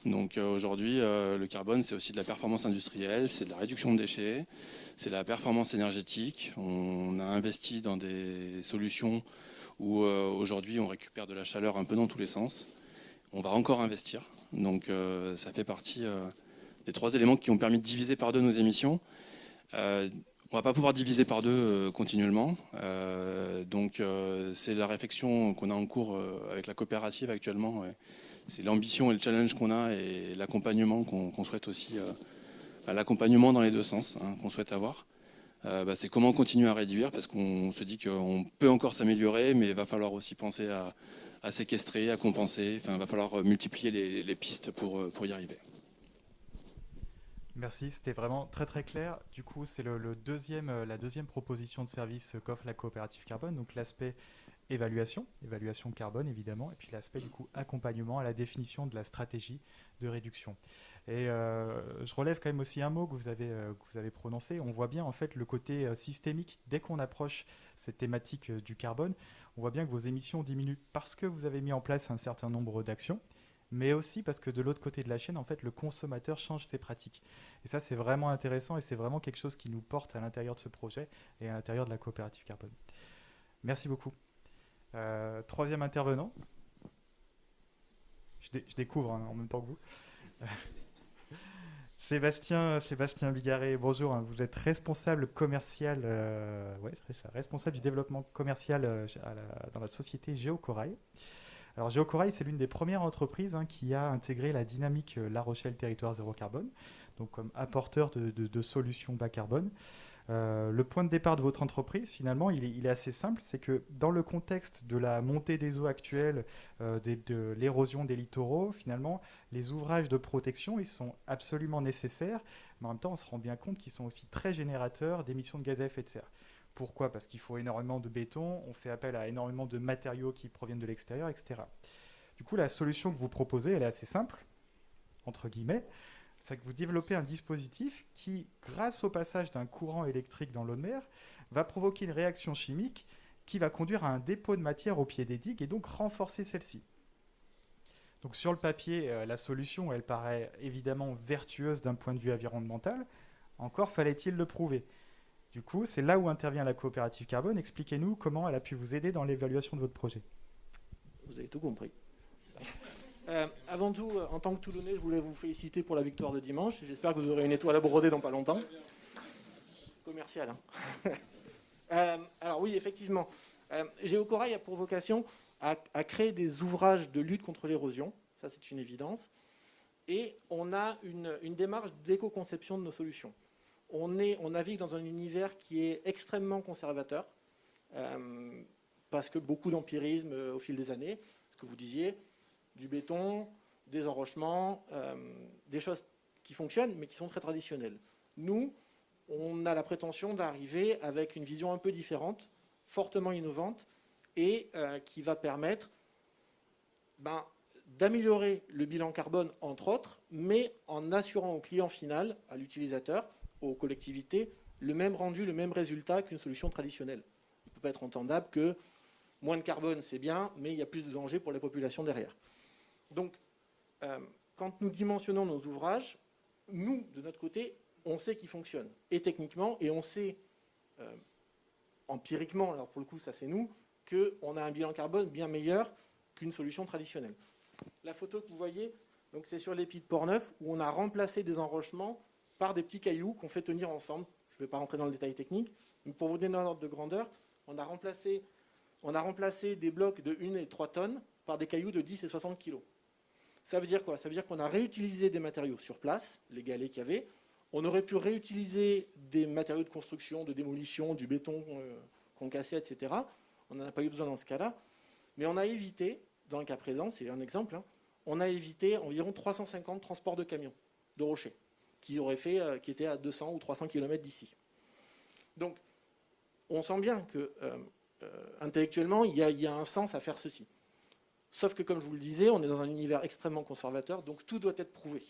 Donc aujourd'hui, le carbone, c'est aussi de la performance industrielle, c'est de la réduction de déchets, c'est de la performance énergétique. On a investi dans des solutions où aujourd'hui on récupère de la chaleur un peu dans tous les sens. On va encore investir, donc ça fait partie des 3 éléments qui ont permis de diviser par 2 nos émissions. On ne va pas pouvoir diviser par 2 continuellement, donc c'est la réflexion qu'on a en cours avec la coopérative actuellement. Ouais. C'est l'ambition et le challenge qu'on a et l'accompagnement qu'on souhaite aussi, l'accompagnement dans les 2 sens qu'on souhaite avoir. C'est comment continuer à réduire, parce qu'on se dit qu'on peut encore s'améliorer, mais il va falloir aussi penser à séquestrer, à compenser. Enfin, il va falloir multiplier les pistes pour y arriver. Merci, c'était vraiment très très clair. Du coup, c'est la deuxième proposition de service qu'offre la coopérative carbone, donc l'aspect évaluation carbone évidemment, et puis l'aspect du coup accompagnement à la définition de la stratégie de réduction. Et je relève quand même aussi un mot que vous avez prononcé. On voit bien en fait le côté systémique. Dès qu'on approche cette thématique du carbone, on voit bien que vos émissions diminuent parce que vous avez mis en place un certain nombre d'actions, mais aussi parce que de l'autre côté de la chaîne, en fait, le consommateur change ses pratiques. Et ça, c'est vraiment intéressant et c'est vraiment quelque chose qui nous porte à l'intérieur de ce projet et à l'intérieur de la coopérative carbone. Merci beaucoup. 3e intervenant. Je découvre en même temps que vous. Sébastien Bigarré, bonjour. Vous êtes responsable commercial, responsable du développement commercial dans la société Géocorail. Alors Géocorail, c'est l'une des premières entreprises qui a intégré la dynamique La Rochelle Territoire Zéro Carbone, donc comme apporteur de solutions bas carbone. Le point de départ de votre entreprise, finalement, il est assez simple. C'est que dans le contexte de la montée des eaux actuelles, de l'érosion des littoraux, finalement, les ouvrages de protection, ils sont absolument nécessaires. Mais en même temps, on se rend bien compte qu'ils sont aussi très générateurs d'émissions de gaz à effet de serre. Pourquoi ? Parce qu'il faut énormément de béton, on fait appel à énormément de matériaux qui proviennent de l'extérieur, etc. Du coup, la solution que vous proposez, elle est assez simple, entre guillemets. C'est que vous développez un dispositif qui, grâce au passage d'un courant électrique dans l'eau de mer, va provoquer une réaction chimique qui va conduire à un dépôt de matière au pied des digues et donc renforcer celle-ci. Donc sur le papier, la solution, elle paraît évidemment vertueuse d'un point de vue environnemental. Encore fallait-il le prouver. Du coup, c'est là où intervient la coopérative carbone. Expliquez-nous comment elle a pu vous aider dans l'évaluation de votre projet. Vous avez tout compris. Avant tout, en tant que Toulonnais, je voulais vous féliciter pour la victoire de dimanche. J'espère que vous aurez une étoile à broder dans pas longtemps. Commercial, alors oui, effectivement. Géocorail a pour vocation à créer des ouvrages de lutte contre l'érosion. Ça, c'est une évidence. Et on a une démarche d'éco-conception de nos solutions. On navigue dans un univers qui est extrêmement conservateur, parce que beaucoup d'empirisme au fil des années, ce que vous disiez, du béton, des enrochements, des choses qui fonctionnent, mais qui sont très traditionnelles. Nous, on a la prétention d'arriver avec une vision un peu différente, fortement innovante, et qui va permettre d'améliorer le bilan carbone, entre autres, mais en assurant au client final, à l'utilisateur, aux collectivités, le même rendu, le même résultat qu'une solution traditionnelle. Il ne peut pas être entendable que moins de carbone, c'est bien, mais il y a plus de danger pour les populations derrière. Donc, quand nous dimensionnons nos ouvrages, nous, de notre côté, on sait qu'ils fonctionnent, et techniquement, et on sait empiriquement, alors pour le coup, ça c'est nous, qu'on a un bilan carbone bien meilleur qu'une solution traditionnelle. La photo que vous voyez, c'est sur l'épi de Portneuf, où on a remplacé des enrochements par des petits cailloux qu'on fait tenir ensemble. Je ne vais pas rentrer dans le détail technique, mais pour vous donner un ordre de grandeur, on a remplacé des blocs de 1 et 3 tonnes par des cailloux de 10 et 60 kg. Ça veut dire quoi ? Ça veut dire qu'on a réutilisé des matériaux sur place, les galets qu'il y avait. On aurait pu réutiliser des matériaux de construction, de démolition, du béton qu'on cassait, etc. On n'en a pas eu besoin dans ce cas-là. Mais on a évité, dans le cas présent, c'est un exemple, on a évité environ 350 transports de camions, de rochers, qui étaient à 200 ou 300 km d'ici. Donc, on sent bien que intellectuellement, il y a un sens à faire ceci. Sauf que, comme je vous le disais, on est dans un univers extrêmement conservateur, donc tout doit être prouvé.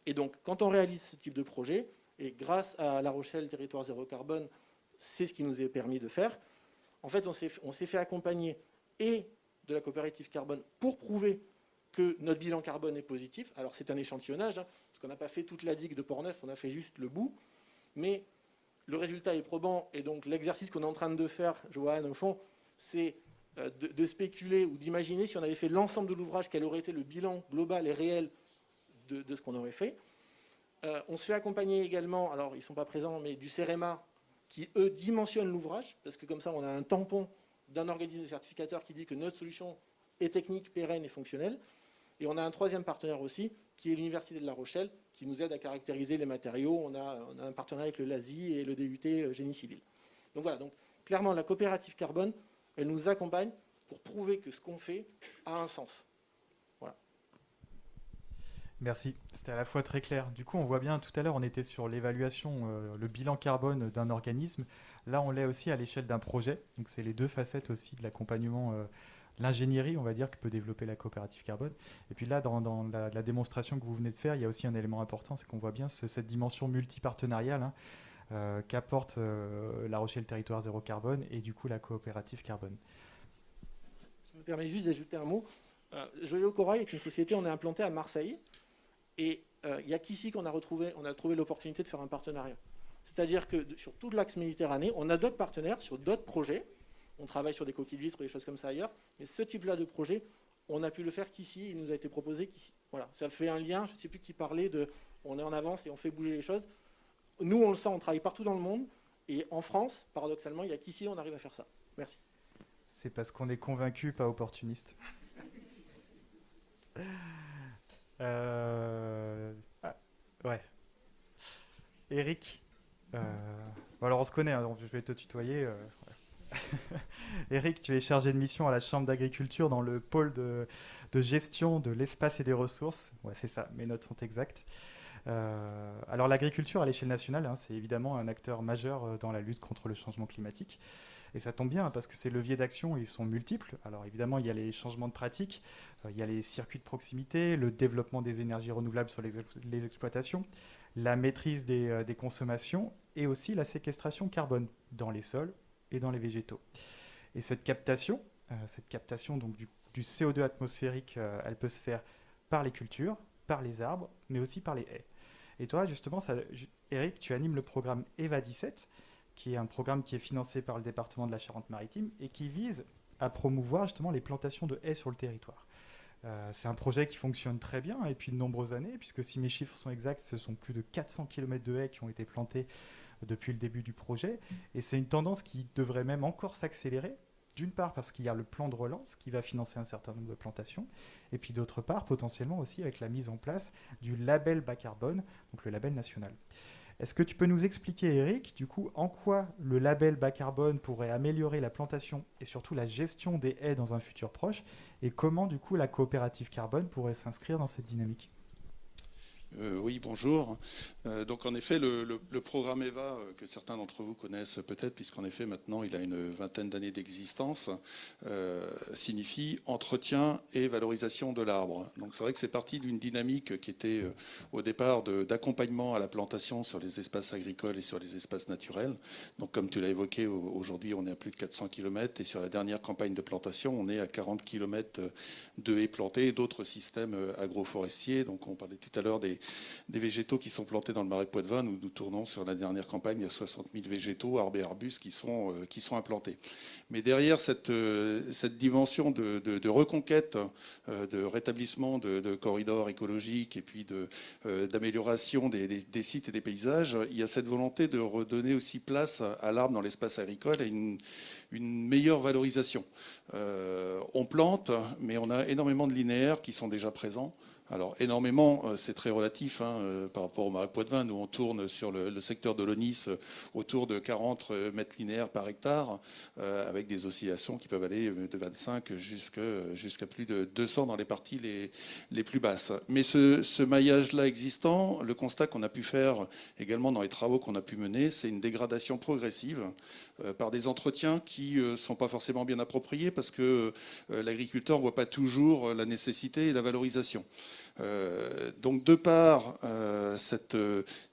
Et donc, quand on réalise ce type de projet, et grâce à La Rochelle Territoire Zéro Carbone, c'est ce qui nous est permis de faire, en fait, on s'est fait accompagner et de la coopérative carbone pour prouver que notre bilan carbone est positif. Alors, c'est un échantillonnage, parce qu'on n'a pas fait toute la digue de Portneuf, on a fait juste le bout, mais le résultat est probant, et donc l'exercice qu'on est en train de faire, Joanne, au fond, c'est de spéculer ou d'imaginer si on avait fait l'ensemble de l'ouvrage, quel aurait été le bilan global et réel de ce qu'on aurait fait. On se fait accompagner également, alors ils ne sont pas présents, mais du CEREMA, qui, eux, dimensionnent l'ouvrage, parce que comme ça, on a un tampon d'un organisme certificateur qui dit que notre solution est technique, pérenne et fonctionnelle. Et on a un troisième partenaire aussi, qui est l'Université de La Rochelle, qui nous aide à caractériser les matériaux. On a un partenariat avec le LASI et le DUT Génie Civil. Donc voilà, donc, clairement, la coopérative carbone, elle nous accompagne pour prouver que ce qu'on fait a un sens. Voilà. Merci, c'était à la fois très clair. Du coup, on voit bien, tout à l'heure, on était sur l'évaluation, le bilan carbone d'un organisme. Là, on l'est aussi à l'échelle d'un projet. Donc, c'est les deux facettes aussi de l'accompagnement, l'ingénierie, on va dire, que peut développer la coopérative carbone. Et puis là, dans la démonstration que vous venez de faire, il y a aussi un élément important, c'est qu'on voit bien cette dimension multipartenariale qu'apporte La Rochelle Territoire Zéro Carbone et du coup la coopérative carbone. Je me permets juste d'ajouter un mot. Joyau Corail est une société, on est implanté à Marseille. Et il n'y a qu'ici qu'on a trouvé l'opportunité de faire un partenariat. C'est-à-dire que sur tout l'axe Méditerranée, on a d'autres partenaires sur d'autres projets. On travaille sur des coquilles de vitres ou des choses comme ça ailleurs. Mais ce type-là de projet, on a pu le faire qu'ici. Il nous a été proposé qu'ici. Voilà, ça fait un lien. Je ne sais plus qui parlait de on est en avance et on fait bouger les choses. Nous, on le sent, on travaille partout dans le monde. Et en France, paradoxalement, il n'y a qu'ici on arrive à faire ça. Merci. C'est parce qu'on est convaincu, pas opportuniste. Ouais. Eric. Bon, alors on se connaît, hein, donc je vais te tutoyer. Eric, tu es chargé de mission à la Chambre d'agriculture dans le pôle de gestion de l'espace et des ressources. Ouais, c'est ça, mes notes sont exactes. Alors l'agriculture à l'échelle nationale, c'est évidemment un acteur majeur dans la lutte contre le changement climatique. Et ça tombe bien parce que ces leviers d'action, ils sont multiples. Alors évidemment, il y a les changements de pratiques, il y a les circuits de proximité, le développement des énergies renouvelables sur les exploitations, la maîtrise des consommations et aussi la séquestration carbone dans les sols et dans les végétaux. Et cette captation donc du CO2 atmosphérique, elle peut se faire par les cultures, par les arbres, mais aussi par les haies. Et toi, justement, Eric, tu animes le programme EVA 17, qui est un programme qui est financé par le département de la Charente-Maritime et qui vise à promouvoir justement les plantations de haies sur le territoire. C'est un projet qui fonctionne très bien depuis de nombreuses années, puisque si mes chiffres sont exacts, ce sont plus de 400 km de haies qui ont été plantés depuis le début du projet. Et c'est une tendance qui devrait même encore s'accélérer, d'une part parce qu'il y a le plan de relance qui va financer un certain nombre de plantations, et puis d'autre part potentiellement aussi avec la mise en place du label bas carbone, donc le label national. Est-ce que tu peux nous expliquer, Eric, du coup, en quoi le label bas carbone pourrait améliorer la plantation et surtout la gestion des haies dans un futur proche, et comment, du coup, la coopérative carbone pourrait s'inscrire dans cette dynamique ? Oui, bonjour. Donc en effet, le programme EVA, que certains d'entre vous connaissent peut-être, puisqu'en effet maintenant il a une vingtaine d'années d'existence, signifie entretien et valorisation de l'arbre. Donc c'est vrai que c'est parti d'une dynamique qui était au départ d'accompagnement à la plantation sur les espaces agricoles et sur les espaces naturels. Donc comme tu l'as évoqué, aujourd'hui on est à plus de 400 km et sur la dernière campagne de plantation on est à 40 km de haies plantées et d'autres systèmes agroforestiers. Donc on parlait tout à l'heure des végétaux qui sont plantés dans le Marais Poitevin. Nous tournons sur la dernière campagne, il y a 60 000 végétaux, arbres et arbustes qui sont implantés. Mais derrière cette dimension de reconquête, de rétablissement de corridors écologiques et puis d'amélioration des sites et des paysages, il y a cette volonté de redonner aussi place à l'arbre dans l'espace agricole et une meilleure valorisation. On plante, mais on a énormément de linéaires qui sont déjà présents. Alors énormément, c'est très relatif par rapport au Marais Poitevin. Nous, on tourne sur le secteur de l'Onis autour de 40 mètres linéaires par hectare, avec des oscillations qui peuvent aller de 25 jusqu'à plus de 200 dans les parties les plus basses. Mais ce maillage-là existant, le constat qu'on a pu faire également dans les travaux qu'on a pu mener, c'est une dégradation progressive par des entretiens qui ne sont pas forcément bien appropriés parce que l'agriculteur ne voit pas toujours la nécessité et la valorisation. Donc de par cette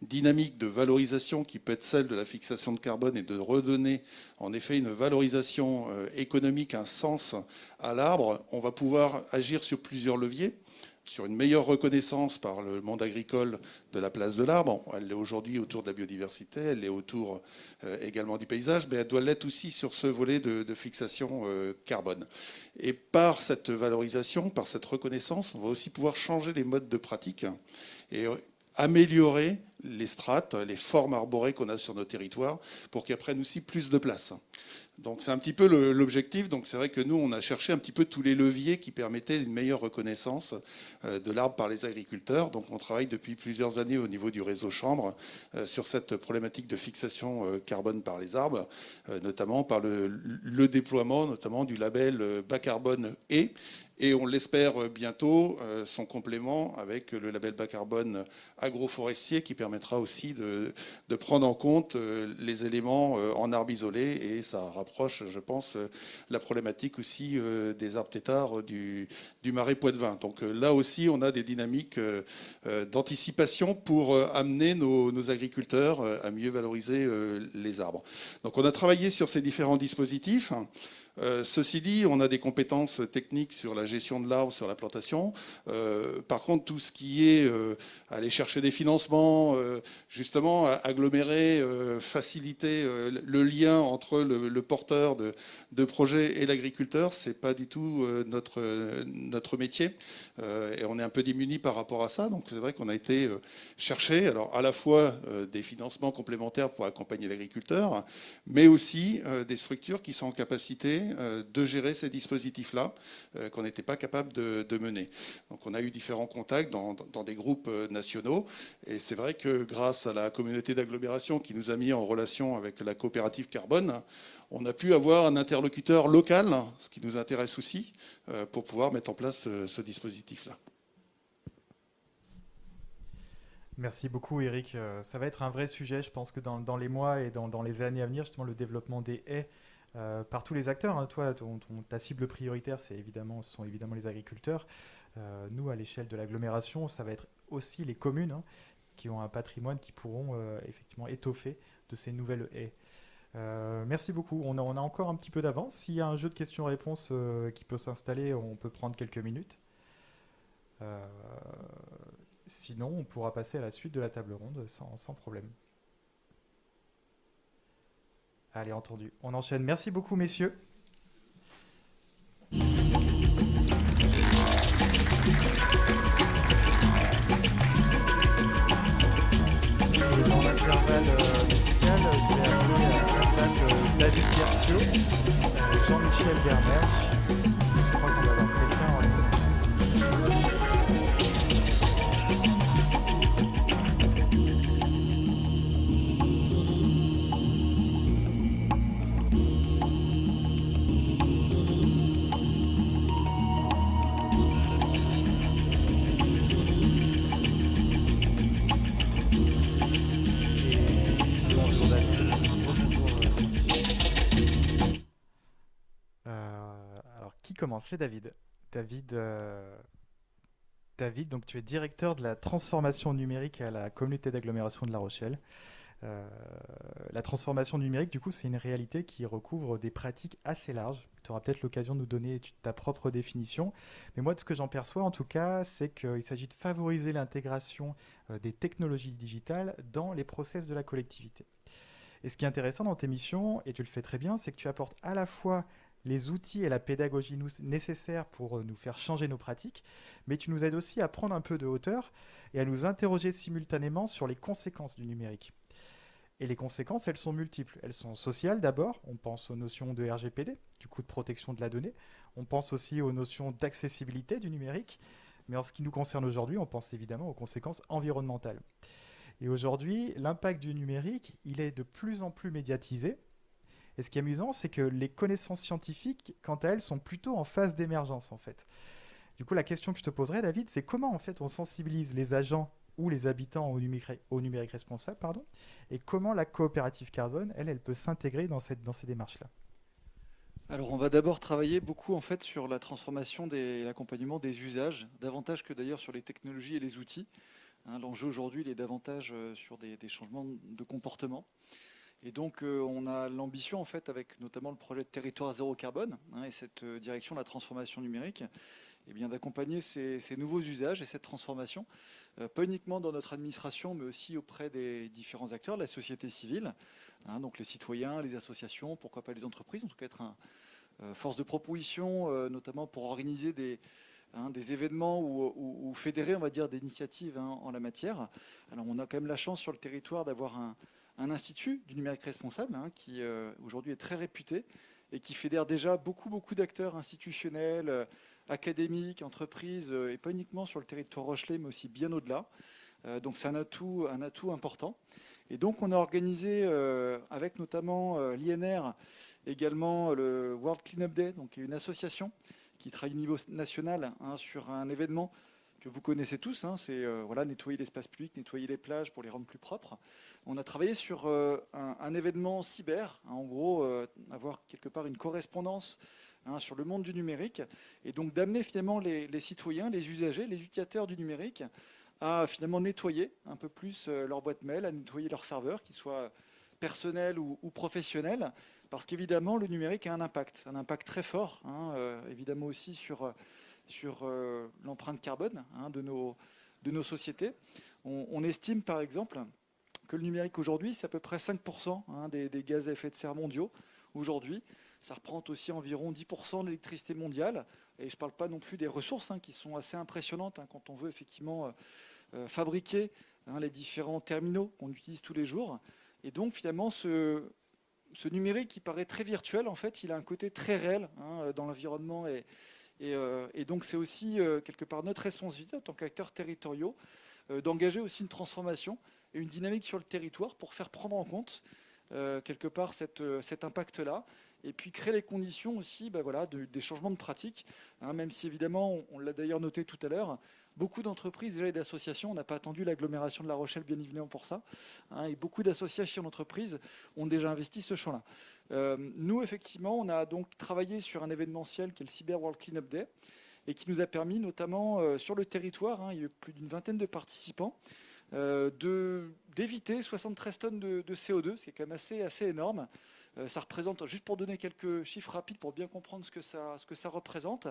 dynamique de valorisation qui peut être celle de la fixation de carbone et de redonner en effet une valorisation économique, un sens à l'arbre, on va pouvoir agir sur plusieurs leviers. sur une meilleure reconnaissance par le monde agricole de la place de l'arbre. Elle l'est aujourd'hui autour de la biodiversité, elle l'est autour également du paysage, mais elle doit l'être aussi sur ce volet de fixation carbone. Et par cette valorisation, par cette reconnaissance, on va aussi pouvoir changer les modes de pratique et améliorer les strates, les formes arborées qu'on a sur nos territoires pour qu'elles prennent aussi plus de place. Donc c'est un petit peu l'objectif. Donc c'est vrai que nous, on a cherché un petit peu tous les leviers qui permettaient une meilleure reconnaissance de l'arbre par les agriculteurs. Donc on travaille depuis plusieurs années au niveau du réseau Chambre sur cette problématique de fixation carbone par les arbres, notamment par le déploiement notamment du label bas carbone et on l'espère bientôt, son complément avec le label bas carbone agroforestier qui permettra aussi de prendre en compte les éléments en arbre isolé, et ça rapproche, je pense, la problématique aussi des arbres têtards du marais Poitevin. Donc là aussi, on a des dynamiques d'anticipation pour amener nos agriculteurs à mieux valoriser les arbres. Donc on a travaillé sur ces différents dispositifs. Ceci dit, on a des compétences techniques sur la gestion de l'arbre, sur la plantation. Par contre, tout ce qui est aller chercher des financements, justement, agglomérer, faciliter le lien entre le porteur de projet et l'agriculteur, c'est pas du tout notre métier. Et on est un peu démunis par rapport à ça. Donc c'est vrai qu'on a été chercher, alors à la fois des financements complémentaires pour accompagner l'agriculteur, mais aussi des structures qui sont en capacité de gérer ces dispositifs-là qu'on n'était pas capable de mener. Donc on a eu différents contacts dans des groupes nationaux, et c'est vrai que grâce à la communauté d'agglomération qui nous a mis en relation avec la coopérative Carbone, on a pu avoir un interlocuteur local, ce qui nous intéresse aussi, pour pouvoir mettre en place ce dispositif-là. Merci beaucoup Eric. Ça va être un vrai sujet, je pense que dans les mois et dans les années à venir, justement le développement des haies par tous les acteurs. Hein. Toi, ta cible prioritaire, ce sont évidemment les agriculteurs. Nous, à l'échelle de l'agglomération, ça va être aussi les communes qui ont un patrimoine qui pourront effectivement étoffer de ces nouvelles haies. Merci beaucoup. On a encore un petit peu d'avance. S'il y a un jeu de questions-réponses qui peut s'installer, on peut prendre quelques minutes. Sinon, on pourra passer à la suite de la table ronde sans problème. Allez, entendu. On enchaîne. Merci beaucoup, messieurs. Dans l'intervalle musical, je vais appeler à la table David Berthiaud, Jean-Michel Berner. Je crois qu'on va avoir quelqu'un en ligne. C'est David. David, donc tu es directeur de la transformation numérique à la communauté d'agglomération de La Rochelle. La transformation numérique, du coup, c'est une réalité qui recouvre des pratiques assez larges. Tu auras peut-être l'occasion de nous donner ta propre définition. Mais moi, de ce que j'en perçois, en tout cas, c'est qu'il s'agit de favoriser l'intégration des technologies digitales dans les process de la collectivité. Et ce qui est intéressant dans tes missions, et tu le fais très bien, c'est que tu apportes à la fois les outils et la pédagogie nécessaires pour nous faire changer nos pratiques, mais tu nous aides aussi à prendre un peu de hauteur et à nous interroger simultanément sur les conséquences du numérique. Et les conséquences, elles sont multiples. Elles sont sociales d'abord, on pense aux notions de RGPD, du coup de protection de la donnée, on pense aussi aux notions d'accessibilité du numérique, mais en ce qui nous concerne aujourd'hui, on pense évidemment aux conséquences environnementales. Et aujourd'hui, l'impact du numérique, il est de plus en plus médiatisé. Et ce qui est amusant, c'est que les connaissances scientifiques, quant à elles, sont plutôt en phase d'émergence, en fait. Du coup, la question que je te poserais, David, c'est comment, en fait, on sensibilise les agents ou les habitants au numérique responsable, et comment la coopérative Carbone, elle peut s'intégrer dans ces démarches-là. Alors, on va d'abord travailler beaucoup, en fait, sur la transformation et l'accompagnement des usages, davantage que d'ailleurs sur les technologies et les outils. L'enjeu aujourd'hui, il est davantage sur des changements de comportement. Et donc, on a l'ambition, en fait, avec notamment le projet de territoire zéro carbone et cette direction de la transformation numérique, d'accompagner ces nouveaux usages et cette transformation, pas uniquement dans notre administration, mais aussi auprès des différents acteurs, la société civile, donc les citoyens, les associations, pourquoi pas les entreprises, en tout cas être force de proposition, notamment pour organiser des événements ou fédérer, on va dire, des initiatives en la matière. Alors on a quand même la chance sur le territoire d'avoir un institut du numérique responsable qui aujourd'hui est très réputé et qui fédère déjà beaucoup d'acteurs institutionnels, académiques, entreprises, et pas uniquement sur le territoire rochelais, mais aussi bien au-delà. Donc c'est un atout important. Et donc on a organisé avec notamment l'INR également le World Cleanup Day, donc une association qui travaille au niveau national sur un événement que vous connaissez tous, c'est nettoyer l'espace public, nettoyer les plages pour les rendre plus propres. On a travaillé sur un événement cyber, en gros avoir quelque part une correspondance sur le monde du numérique, et donc d'amener finalement les citoyens, les usagers, les utilisateurs du numérique à finalement nettoyer un peu plus leur boîte mail, à nettoyer leurs serveurs, qu'ils soient personnels ou professionnels, parce qu'évidemment le numérique a un impact très fort, évidemment aussi sur l'empreinte carbone de nos sociétés. On estime par exemple que le numérique aujourd'hui, c'est à peu près 5% des gaz à effet de serre mondiaux aujourd'hui. Ça représente aussi environ 10% de l'électricité mondiale. Et je ne parle pas non plus des ressources qui sont assez impressionnantes quand on veut effectivement fabriquer les différents terminaux qu'on utilise tous les jours. Et donc finalement, ce numérique qui paraît très virtuel, en fait, il a un côté très réel dans l'environnement. Et donc c'est aussi quelque part notre responsabilité en tant qu'acteurs territoriaux d'engager aussi une transformation et une dynamique sur le territoire pour faire prendre en compte quelque part cet impact-là, et puis créer les conditions aussi des changements de pratiques, même si évidemment, on l'a d'ailleurs noté tout à l'heure, beaucoup d'entreprises déjà et d'associations, on n'a pas attendu l'agglomération de La Rochelle bien évidemment pour ça, et beaucoup d'associations d'entreprises ont déjà investi ce champ-là. Nous, effectivement, on a donc travaillé sur un événementiel qui est le Cyber World Cleanup Day, et qui nous a permis notamment sur le territoire, il y a eu plus d'une vingtaine de participants, d'éviter 73 tonnes de CO2, c'est quand même assez énorme. Ça représente, juste pour donner quelques chiffres rapides pour bien comprendre ce que ça représente,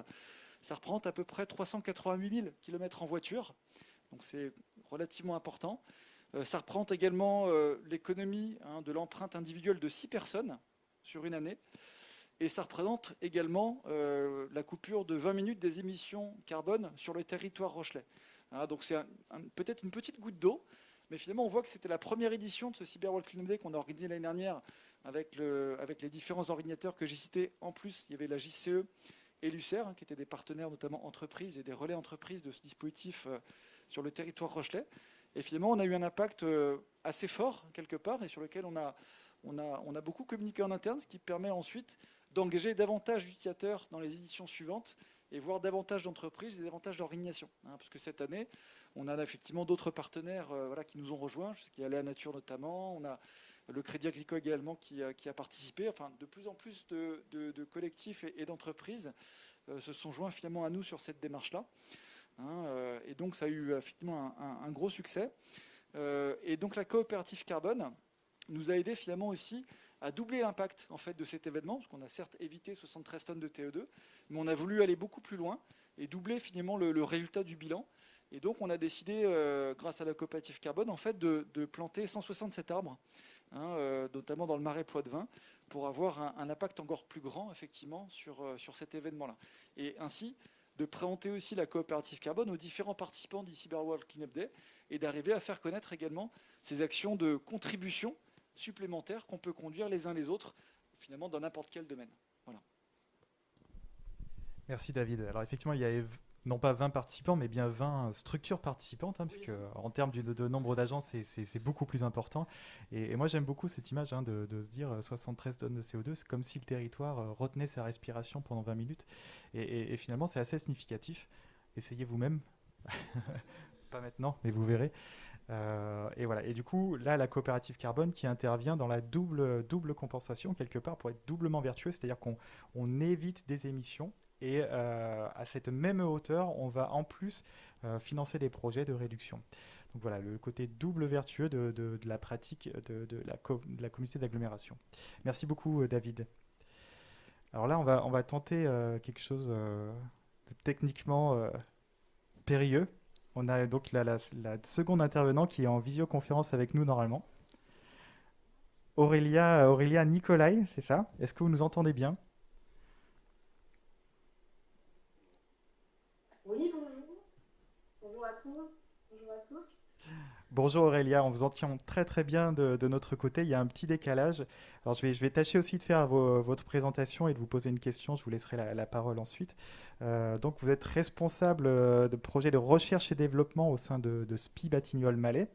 ça représente à peu près 388 000 km en voiture, donc c'est relativement important. Ça représente également l'économie de l'empreinte individuelle de 6 personnes sur une année, et ça représente également la coupure de 20 minutes des émissions carbone sur le territoire rochelais. Donc c'est peut-être une petite goutte d'eau, mais finalement on voit que c'était la première édition de ce Cyber World Cleanup Day qu'on a organisé l'année dernière avec les différents organisateurs que j'ai cités. En plus, il y avait la JCE et l'UCER, qui étaient des partenaires notamment entreprises et des relais entreprises de ce dispositif sur le territoire rochelais. Et finalement, on a eu un impact assez fort quelque part, et sur lequel on a beaucoup communiqué en interne, ce qui permet ensuite d'engager davantage d'utilisateurs dans les éditions suivantes et voir davantage d'entreprises et davantage d'organisations. Parce que cette année, on a effectivement d'autres partenaires qui nous ont rejoints. Je sais qu'il y a la Nature notamment, on a le Crédit Agricole également qui a participé. Enfin, de plus en plus de collectifs et d'entreprises se sont joints finalement à nous sur cette démarche-là. Et donc ça a eu effectivement un gros succès. Et donc la coopérative carbone nous a aidé finalement aussi à doubler l'impact en fait de cet événement, parce qu'on a certes évité 73 tonnes de CO2, mais on a voulu aller beaucoup plus loin et doubler finalement le résultat du bilan. Et donc on a décidé, grâce à la coopérative carbone, en fait, de planter 167 arbres, notamment dans le Marais Poitevin, pour avoir un impact encore plus grand effectivement sur cet événement-là. Et ainsi de présenter aussi la coopérative carbone aux différents participants du Cyber World Cleanup Day et d'arriver à faire connaître également ces actions de contribution supplémentaires qu'on peut conduire les uns les autres, finalement, dans n'importe quel domaine. Voilà. Merci David. Alors effectivement, il y a non pas 20 participants, mais bien 20 structures participantes, puisque en termes de nombre d'agents, c'est beaucoup plus important. Et moi, j'aime beaucoup cette image de se dire 73 tonnes de CO2, c'est comme si le territoire retenait sa respiration pendant 20 minutes. Et finalement, c'est assez significatif. Essayez vous-même. Pas maintenant, mais vous verrez. Et voilà. Et du coup, là, la coopérative carbone qui intervient dans la double compensation, quelque part, pour être doublement vertueux, c'est-à-dire qu'on évite des émissions. Et à cette même hauteur, on va en plus financer des projets de réduction. Donc voilà, le côté double vertueux de la pratique de la communauté d'agglomération. Merci beaucoup, David. Alors là, on va tenter quelque chose techniquement périlleux. On a donc la seconde intervenant qui est en visioconférence avec nous normalement. Aurélia Nicolai, c'est ça? Est-ce que vous nous entendez bien? Oui, bonjour. Bonjour à tous. Bonjour à tous. Bonjour Aurélia, on vous entend très très bien de notre côté, il y a un petit décalage. Alors je vais tâcher aussi de faire votre présentation et de vous poser une question, je vous laisserai la parole ensuite. Donc vous êtes responsable de projet de recherche et développement au sein de SPI Batignolles-Malais.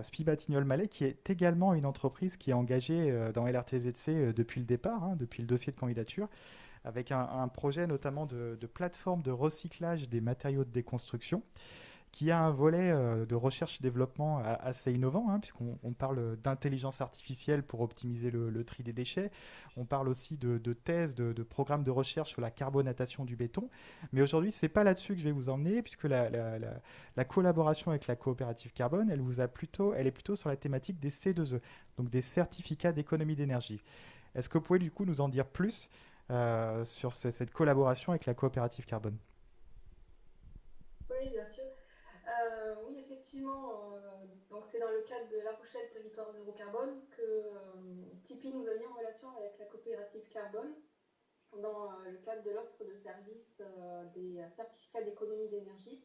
SPI Batignolles-Malais qui est également une entreprise qui est engagée dans LRTZC depuis le départ, depuis le dossier de candidature, avec un projet notamment de plateforme de recyclage des matériaux de déconstruction, qui a un volet de recherche et développement assez innovant, puisqu'on parle d'intelligence artificielle pour optimiser le tri des déchets. On parle aussi de thèses, de programmes de recherche sur la carbonatation du béton. Mais aujourd'hui, ce n'est pas là-dessus que je vais vous emmener, puisque la collaboration avec la coopérative carbone, elle est plutôt sur la thématique des C2E, donc des certificats d'économie d'énergie. Est-ce que vous pouvez du coup nous en dire plus sur cette collaboration avec la coopérative carbone? Oui, bien sûr. Oui, effectivement, donc c'est dans le cadre de La Rochelle Territoire Zéro Carbone que Tipeee nous a mis en relation avec la coopérative Carbone dans le cadre de l'offre de service des certificats d'économie d'énergie,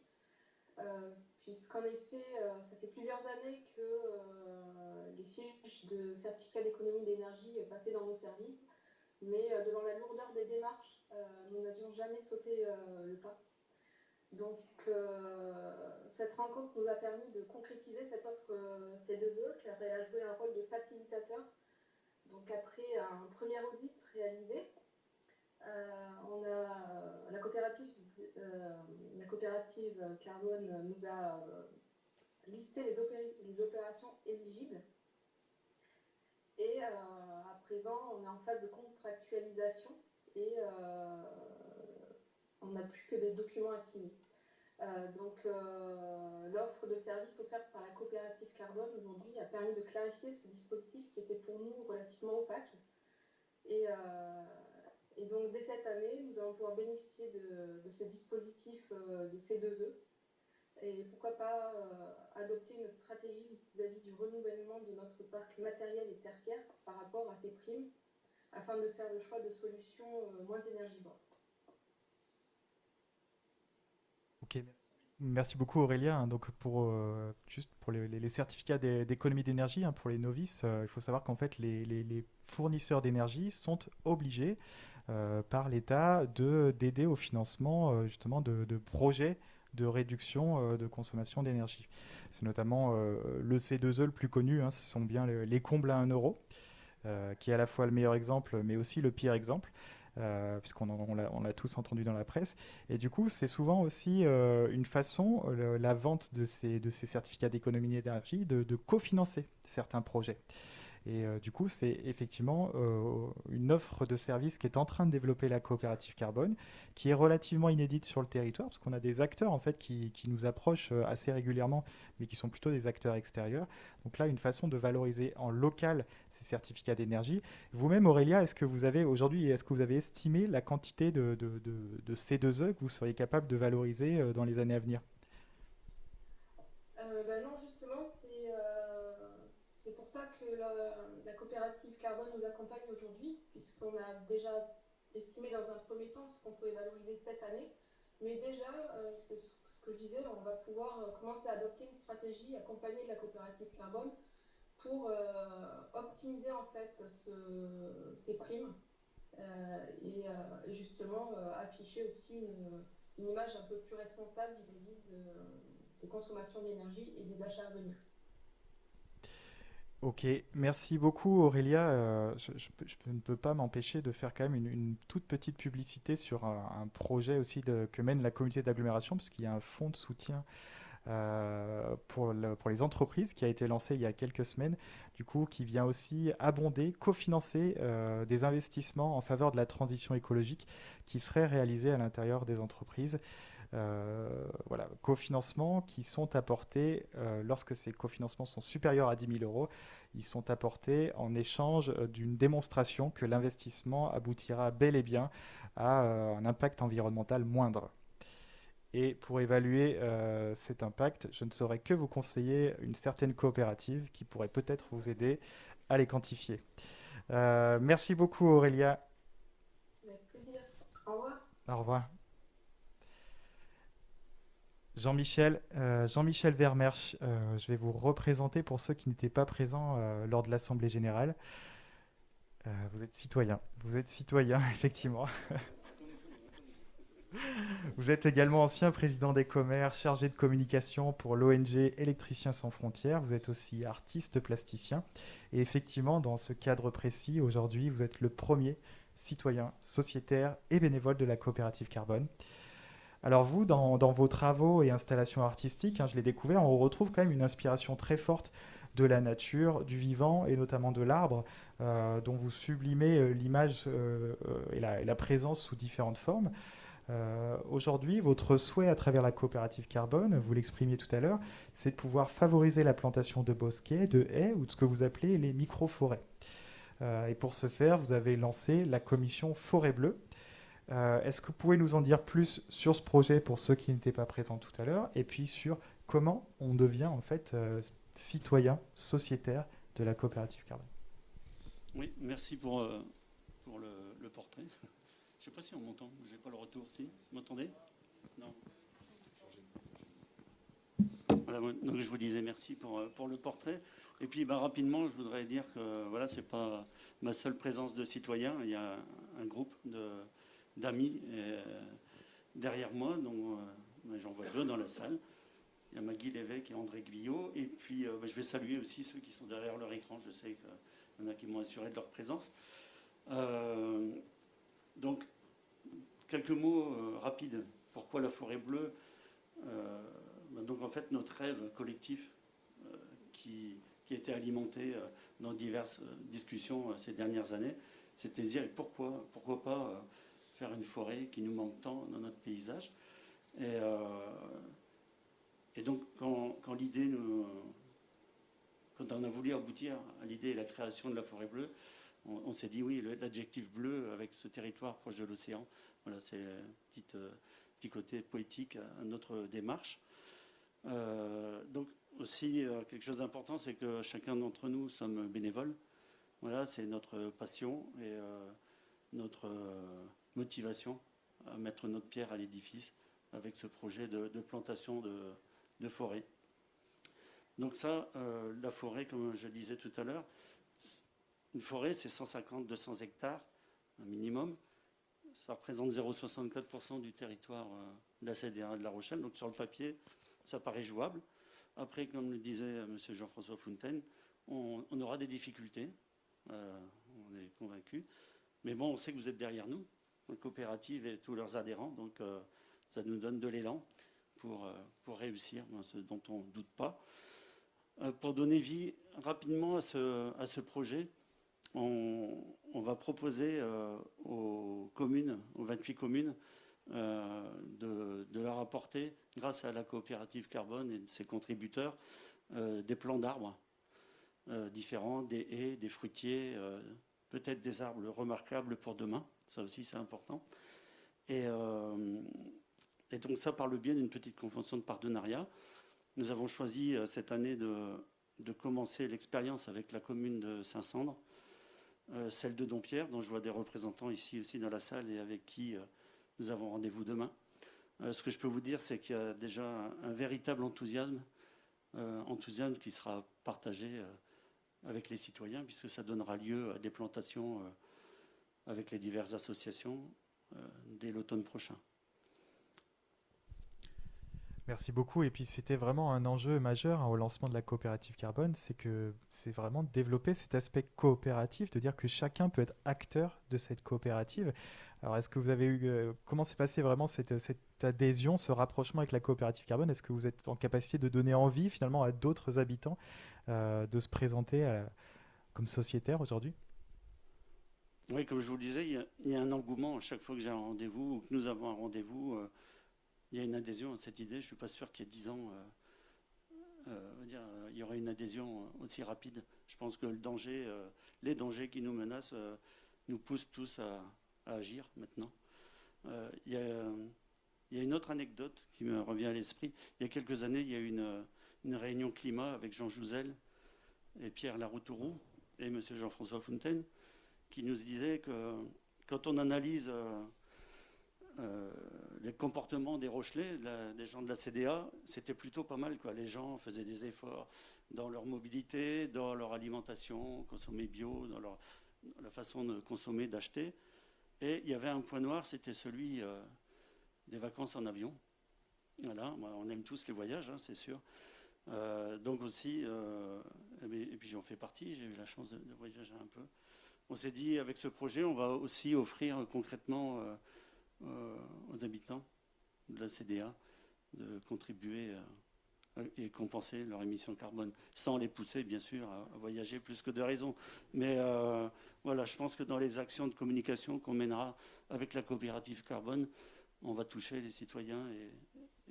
puisqu'en effet, ça fait plusieurs années que les fiches de certificats d'économie d'énergie passaient dans nos services, mais devant la lourdeur des démarches, nous n'avions jamais sauté le pas. Donc, cette rencontre nous a permis de concrétiser cette offre C2E, car elle a joué un rôle de facilitateur. Donc, après un premier audit réalisé, la coopérative Carbone nous a listé les opérations éligibles. Et à présent, on est en phase de contractualisation et on n'a plus que des documents à signer. Donc, l'offre de services offerte par la coopérative Carbone aujourd'hui a permis de clarifier ce dispositif qui était pour nous relativement opaque. Et donc, dès cette année, nous allons pouvoir bénéficier de ce dispositif de C2E. Et pourquoi pas adopter une stratégie vis-à-vis du renouvellement de notre parc matériel et tertiaire par rapport à ces primes, afin de faire le choix de solutions moins énergivores. Ok, merci beaucoup Aurélia. Donc juste pour les certificats d'économie d'énergie, pour les novices, il faut savoir qu'en fait les fournisseurs d'énergie sont obligés par l'État d'aider au financement justement de projets de réduction de consommation d'énergie. C'est notamment le C2E le plus connu, ce sont bien les combles à 1 euro, qui est à la fois le meilleur exemple mais aussi le pire exemple. Puisqu'on l'a tous entendu dans la presse. Et du coup, c'est souvent aussi une façon, la vente de ces certificats d'économie d'énergie, de cofinancer certains projets. Et du coup, c'est effectivement une offre de service qui est en train de développer la coopérative Carbone, qui est relativement inédite sur le territoire, parce qu'on a des acteurs en fait qui nous approchent assez régulièrement, mais qui sont plutôt des acteurs extérieurs. Donc là, une façon de valoriser en local ces certificats d'énergie. Vous-même, Aurélia, est-ce que vous avez estimé la quantité de C2E que vous seriez capable de valoriser dans les années à venir? Non, justement, c'est pour ça que la coopérative Carbone nous accompagne aujourd'hui, puisqu'on a déjà estimé dans un premier temps ce qu'on pouvait valoriser cette année. Mais déjà, ce que je disais, on va pouvoir commencer à adopter une stratégie accompagnée de la coopérative Carbone pour optimiser en fait ces primes et justement afficher aussi une image un peu plus responsable vis-à-vis des consommations d'énergie et des achats à venir. Ok, merci beaucoup Aurélia. Je ne peux pas m'empêcher de faire quand même une toute petite publicité sur un projet aussi que mène la communauté d'agglomération, puisqu'il y a un fonds de soutien pour les entreprises qui a été lancé il y a quelques semaines, du coup, qui vient aussi abonder, cofinancer des investissements en faveur de la transition écologique qui seraient réalisés à l'intérieur des entreprises. Voilà, cofinancements qui sont apportés lorsque ces cofinancements sont supérieurs à 10 000 euros. Ils sont apportés en échange d'une démonstration que l'investissement aboutira bel et bien a un impact environnemental moindre. Et pour évaluer cet impact, je ne saurais que vous conseiller une certaine coopérative qui pourrait peut-être vous aider à les quantifier. Merci beaucoup Aurélia. Avec plaisir. Au revoir. Au revoir. Jean-Michel Vermersch, je vais vous représenter pour ceux qui n'étaient pas présents lors de l'Assemblée générale. Vous êtes citoyen, effectivement. Vous êtes également ancien président des commerces, chargé de communication pour l'ONG Électriciens sans frontières. Vous êtes aussi artiste plasticien. Et effectivement, dans ce cadre précis, aujourd'hui, vous êtes le premier citoyen, sociétaire et bénévole de la coopérative Carbone. Alors vous, dans vos travaux et installations artistiques, je l'ai découvert, on retrouve quand même une inspiration très forte de la nature, du vivant et notamment de l'arbre, dont vous sublimez l'image et la présence sous différentes formes. Aujourd'hui, votre souhait à travers la coopérative Carbone, vous l'exprimiez tout à l'heure, c'est de pouvoir favoriser la plantation de bosquets, de haies ou de ce que vous appelez les micro-forêts. Et pour ce faire, vous avez lancé la commission Forêt Bleue. Est-ce que vous pouvez nous en dire plus sur ce projet pour ceux qui n'étaient pas présents tout à l'heure, et puis sur comment on devient en fait citoyen, sociétaire de la coopérative Carbone? Oui, merci pour le portrait. Je ne sais pas si on m'entend, je n'ai pas le retour. Si, vous m'entendez? Non. Voilà, donc je vous disais merci pour le portrait. Et puis rapidement, je voudrais dire que voilà, ce n'est pas ma seule présence de citoyen. Il y a un groupe d'amis derrière moi, dont j'en vois deux dans la salle. Il y a Maggie Lévesque et André Guyot. Et puis je vais saluer aussi ceux qui sont derrière leur écran. Je sais qu'il y en a qui m'ont assuré de leur présence. Donc, quelques mots rapides. Pourquoi la forêt bleue? Donc, en fait, notre rêve collectif qui a été alimenté dans diverses discussions ces dernières années, c'était de dire pourquoi pas faire une forêt qui nous manque tant dans notre paysage. Et donc, quand l'idée quand on a voulu aboutir à l'idée et la création de la forêt bleue, on s'est dit oui, l'adjectif bleu avec ce territoire proche de l'océan, voilà, c'est un petit côté poétique à notre démarche. Donc aussi, quelque chose d'important, c'est que chacun d'entre nous sommes bénévoles. Voilà, c'est notre passion et notre motivation à mettre notre pierre à l'édifice avec ce projet de plantation de forêt. Donc ça, la forêt, comme je disais tout à l'heure, une forêt, c'est 150-200 hectares, un minimum. Ça représente 0,64% du territoire de la CDA de La Rochelle. Donc sur le papier, ça paraît jouable. Après, comme le disait M. Jean-François Fontaine, on aura des difficultés. On est convaincus. Mais bon, on sait que vous êtes derrière nous, la coopérative et tous leurs adhérents. Donc ça nous donne de l'élan pour réussir, ce dont on ne doute pas. Pour donner vie rapidement à ce projet, on va proposer aux communes, aux 28 communes, de leur apporter, grâce à la coopérative Carbone et ses contributeurs, des plants d'arbres différents, des haies, des fruitiers, peut-être des arbres remarquables pour demain. Ça aussi, c'est important. Et donc ça, par le biais d'une petite convention de partenariat, nous avons choisi cette année de commencer l'expérience avec la commune de Saint-Sandre, celle de Dompierre, dont je vois des représentants ici aussi dans la salle et avec qui nous avons rendez-vous demain. Ce que je peux vous dire, c'est qu'il y a déjà un véritable enthousiasme qui sera partagé avec les citoyens, puisque ça donnera lieu à des plantations avec les diverses associations dès l'automne prochain. Merci beaucoup. Et puis c'était vraiment un enjeu majeur au lancement de la coopérative Carbone, c'est que c'est vraiment de développer cet aspect coopératif, de dire que chacun peut être acteur de cette coopérative. Alors est-ce que vous avez eu, comment s'est passé vraiment cette adhésion, ce rapprochement avec la coopérative Carbone? Est-ce que vous êtes en capacité de donner envie finalement à d'autres habitants de se présenter comme sociétaires aujourd'hui? Oui, comme je vous le disais, il y a un engouement à chaque fois que j'ai un rendez-vous ou que nous avons un rendez-vous. Il y a une adhésion à cette idée. Je ne suis pas sûr qu'il y ait 10 ans, il y aurait une adhésion aussi rapide. Je pense que les dangers qui nous menacent nous poussent tous à agir maintenant. Il y a une autre anecdote qui me revient à l'esprit. Il y a quelques années, il y a eu une réunion climat avec Jean Jouzel et Pierre Laroutourou et M. Jean-François Fontaine, qui nous disaient que quand on analyse les comportements des Rochelais, des gens de la CDA, c'était plutôt pas mal, quoi. Les gens faisaient des efforts dans leur mobilité, dans leur alimentation, consommer bio, dans la façon de consommer, d'acheter. Et il y avait un point noir, c'était celui des vacances en avion. Voilà, on aime tous les voyages, hein, c'est sûr. Donc aussi, et puis j'en fais partie, j'ai eu la chance de voyager un peu. On s'est dit, avec ce projet, on va aussi offrir concrètement aux habitants de la CDA de contribuer et compenser leur émission carbone, sans les pousser, bien sûr, à voyager plus que de raison. Mais voilà, je pense que dans les actions de communication qu'on mènera avec la coopérative carbone, on va toucher les citoyens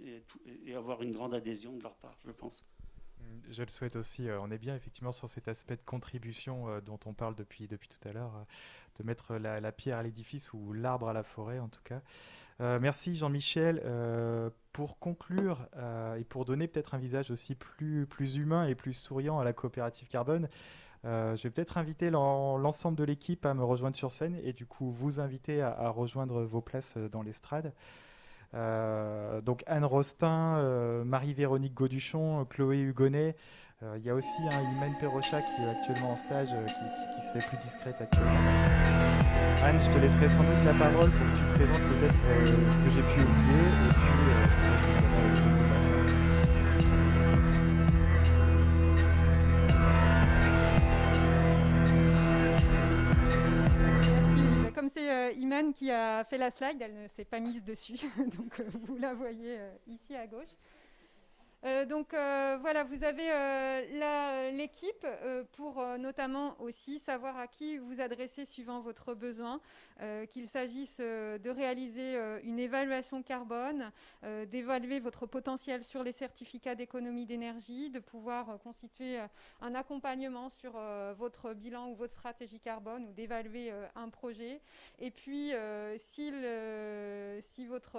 et avoir une grande adhésion de leur part, je pense. Je le souhaite aussi. On est bien effectivement sur cet aspect de contribution dont on parle depuis tout à l'heure, de mettre la pierre à l'édifice ou l'arbre à la forêt en tout cas. Merci Jean-Michel. Pour conclure et pour donner peut-être un visage aussi plus humain et plus souriant à la coopérative carbone, je vais peut-être inviter l'ensemble de l'équipe à me rejoindre sur scène et du coup vous inviter à rejoindre vos places dans l'estrade. Donc Anne Rostin, Marie-Véronique Gauduchon, Chloé Hugonnet. Il y a aussi Imen Perrocha qui est actuellement en stage, qui se fait plus discrète actuellement. Anne, je te laisserai sans doute la parole pour que tu présentes peut-être ce que j'ai pu oublier et puis Comme c'est Iman qui a fait la slide, elle ne s'est pas mise dessus, donc vous la voyez ici à gauche. Voilà, vous avez l'équipe pour notamment aussi savoir à qui vous adresser suivant votre besoin, qu'il s'agisse de réaliser une évaluation carbone, d'évaluer votre potentiel sur les certificats d'économie d'énergie, de pouvoir constituer un accompagnement sur votre bilan ou votre stratégie carbone ou d'évaluer un projet. Et puis, si votre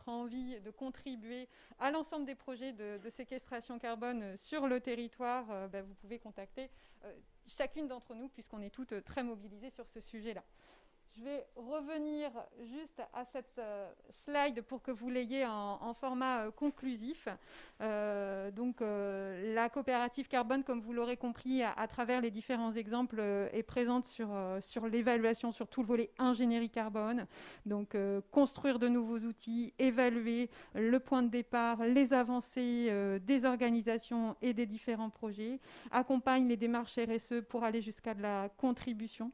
envie de contribuer à l'ensemble des projets de séquestration carbone sur le territoire, vous pouvez contacter chacune d'entre nous puisqu'on est toutes très mobilisées sur ce sujet-là. Je vais revenir juste à cette slide pour que vous l'ayez en format conclusif. La coopérative carbone, comme vous l'aurez compris à travers les différents exemples, est présente sur l'évaluation, sur tout le volet ingénierie carbone. Donc, construire de nouveaux outils, évaluer le point de départ, les avancées des organisations et des différents projets, accompagne les démarches RSE pour aller jusqu'à de la contribution.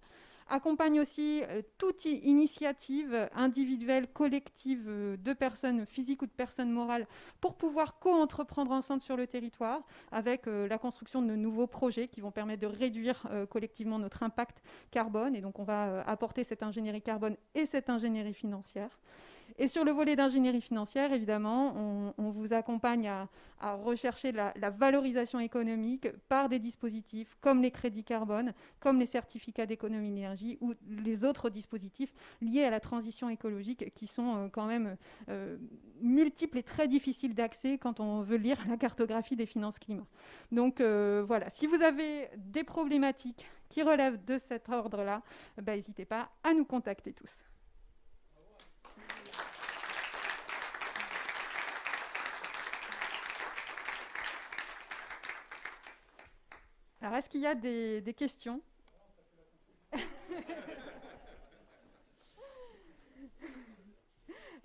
Accompagne aussi toute initiative individuelle, collective de personnes physiques ou de personnes morales pour pouvoir co-entreprendre ensemble sur le territoire avec la construction de nouveaux projets qui vont permettre de réduire collectivement notre impact carbone. Et donc, on va apporter cette ingénierie carbone et cette ingénierie financière. Et sur le volet d'ingénierie financière, évidemment, on vous accompagne à rechercher la valorisation économique par des dispositifs comme les crédits carbone, comme les certificats d'économie d'énergie ou les autres dispositifs liés à la transition écologique qui sont quand même multiples et très difficiles d'accès quand on veut lire la cartographie des finances climat. Donc voilà, si vous avez des problématiques qui relèvent de cet ordre-là, n'hésitez pas à nous contacter tous. Alors, est-ce qu'il y a des questions ?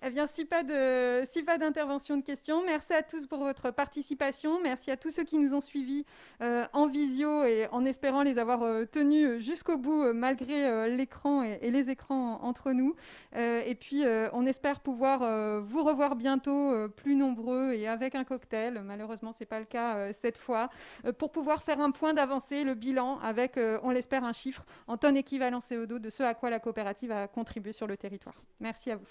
Eh bien, si pas d'intervention, de questions, merci à tous pour votre participation. Merci à tous ceux qui nous ont suivis en visio et en espérant les avoir tenus jusqu'au bout malgré l'écran et les écrans entre nous. Et puis, on espère pouvoir vous revoir bientôt plus nombreux et avec un cocktail. Malheureusement, ce n'est pas le cas cette fois. Pour pouvoir faire un point d'avancée, le bilan avec, on l'espère, un chiffre en tonnes équivalent CO2 de ce à quoi la coopérative a contribué sur le territoire. Merci à vous.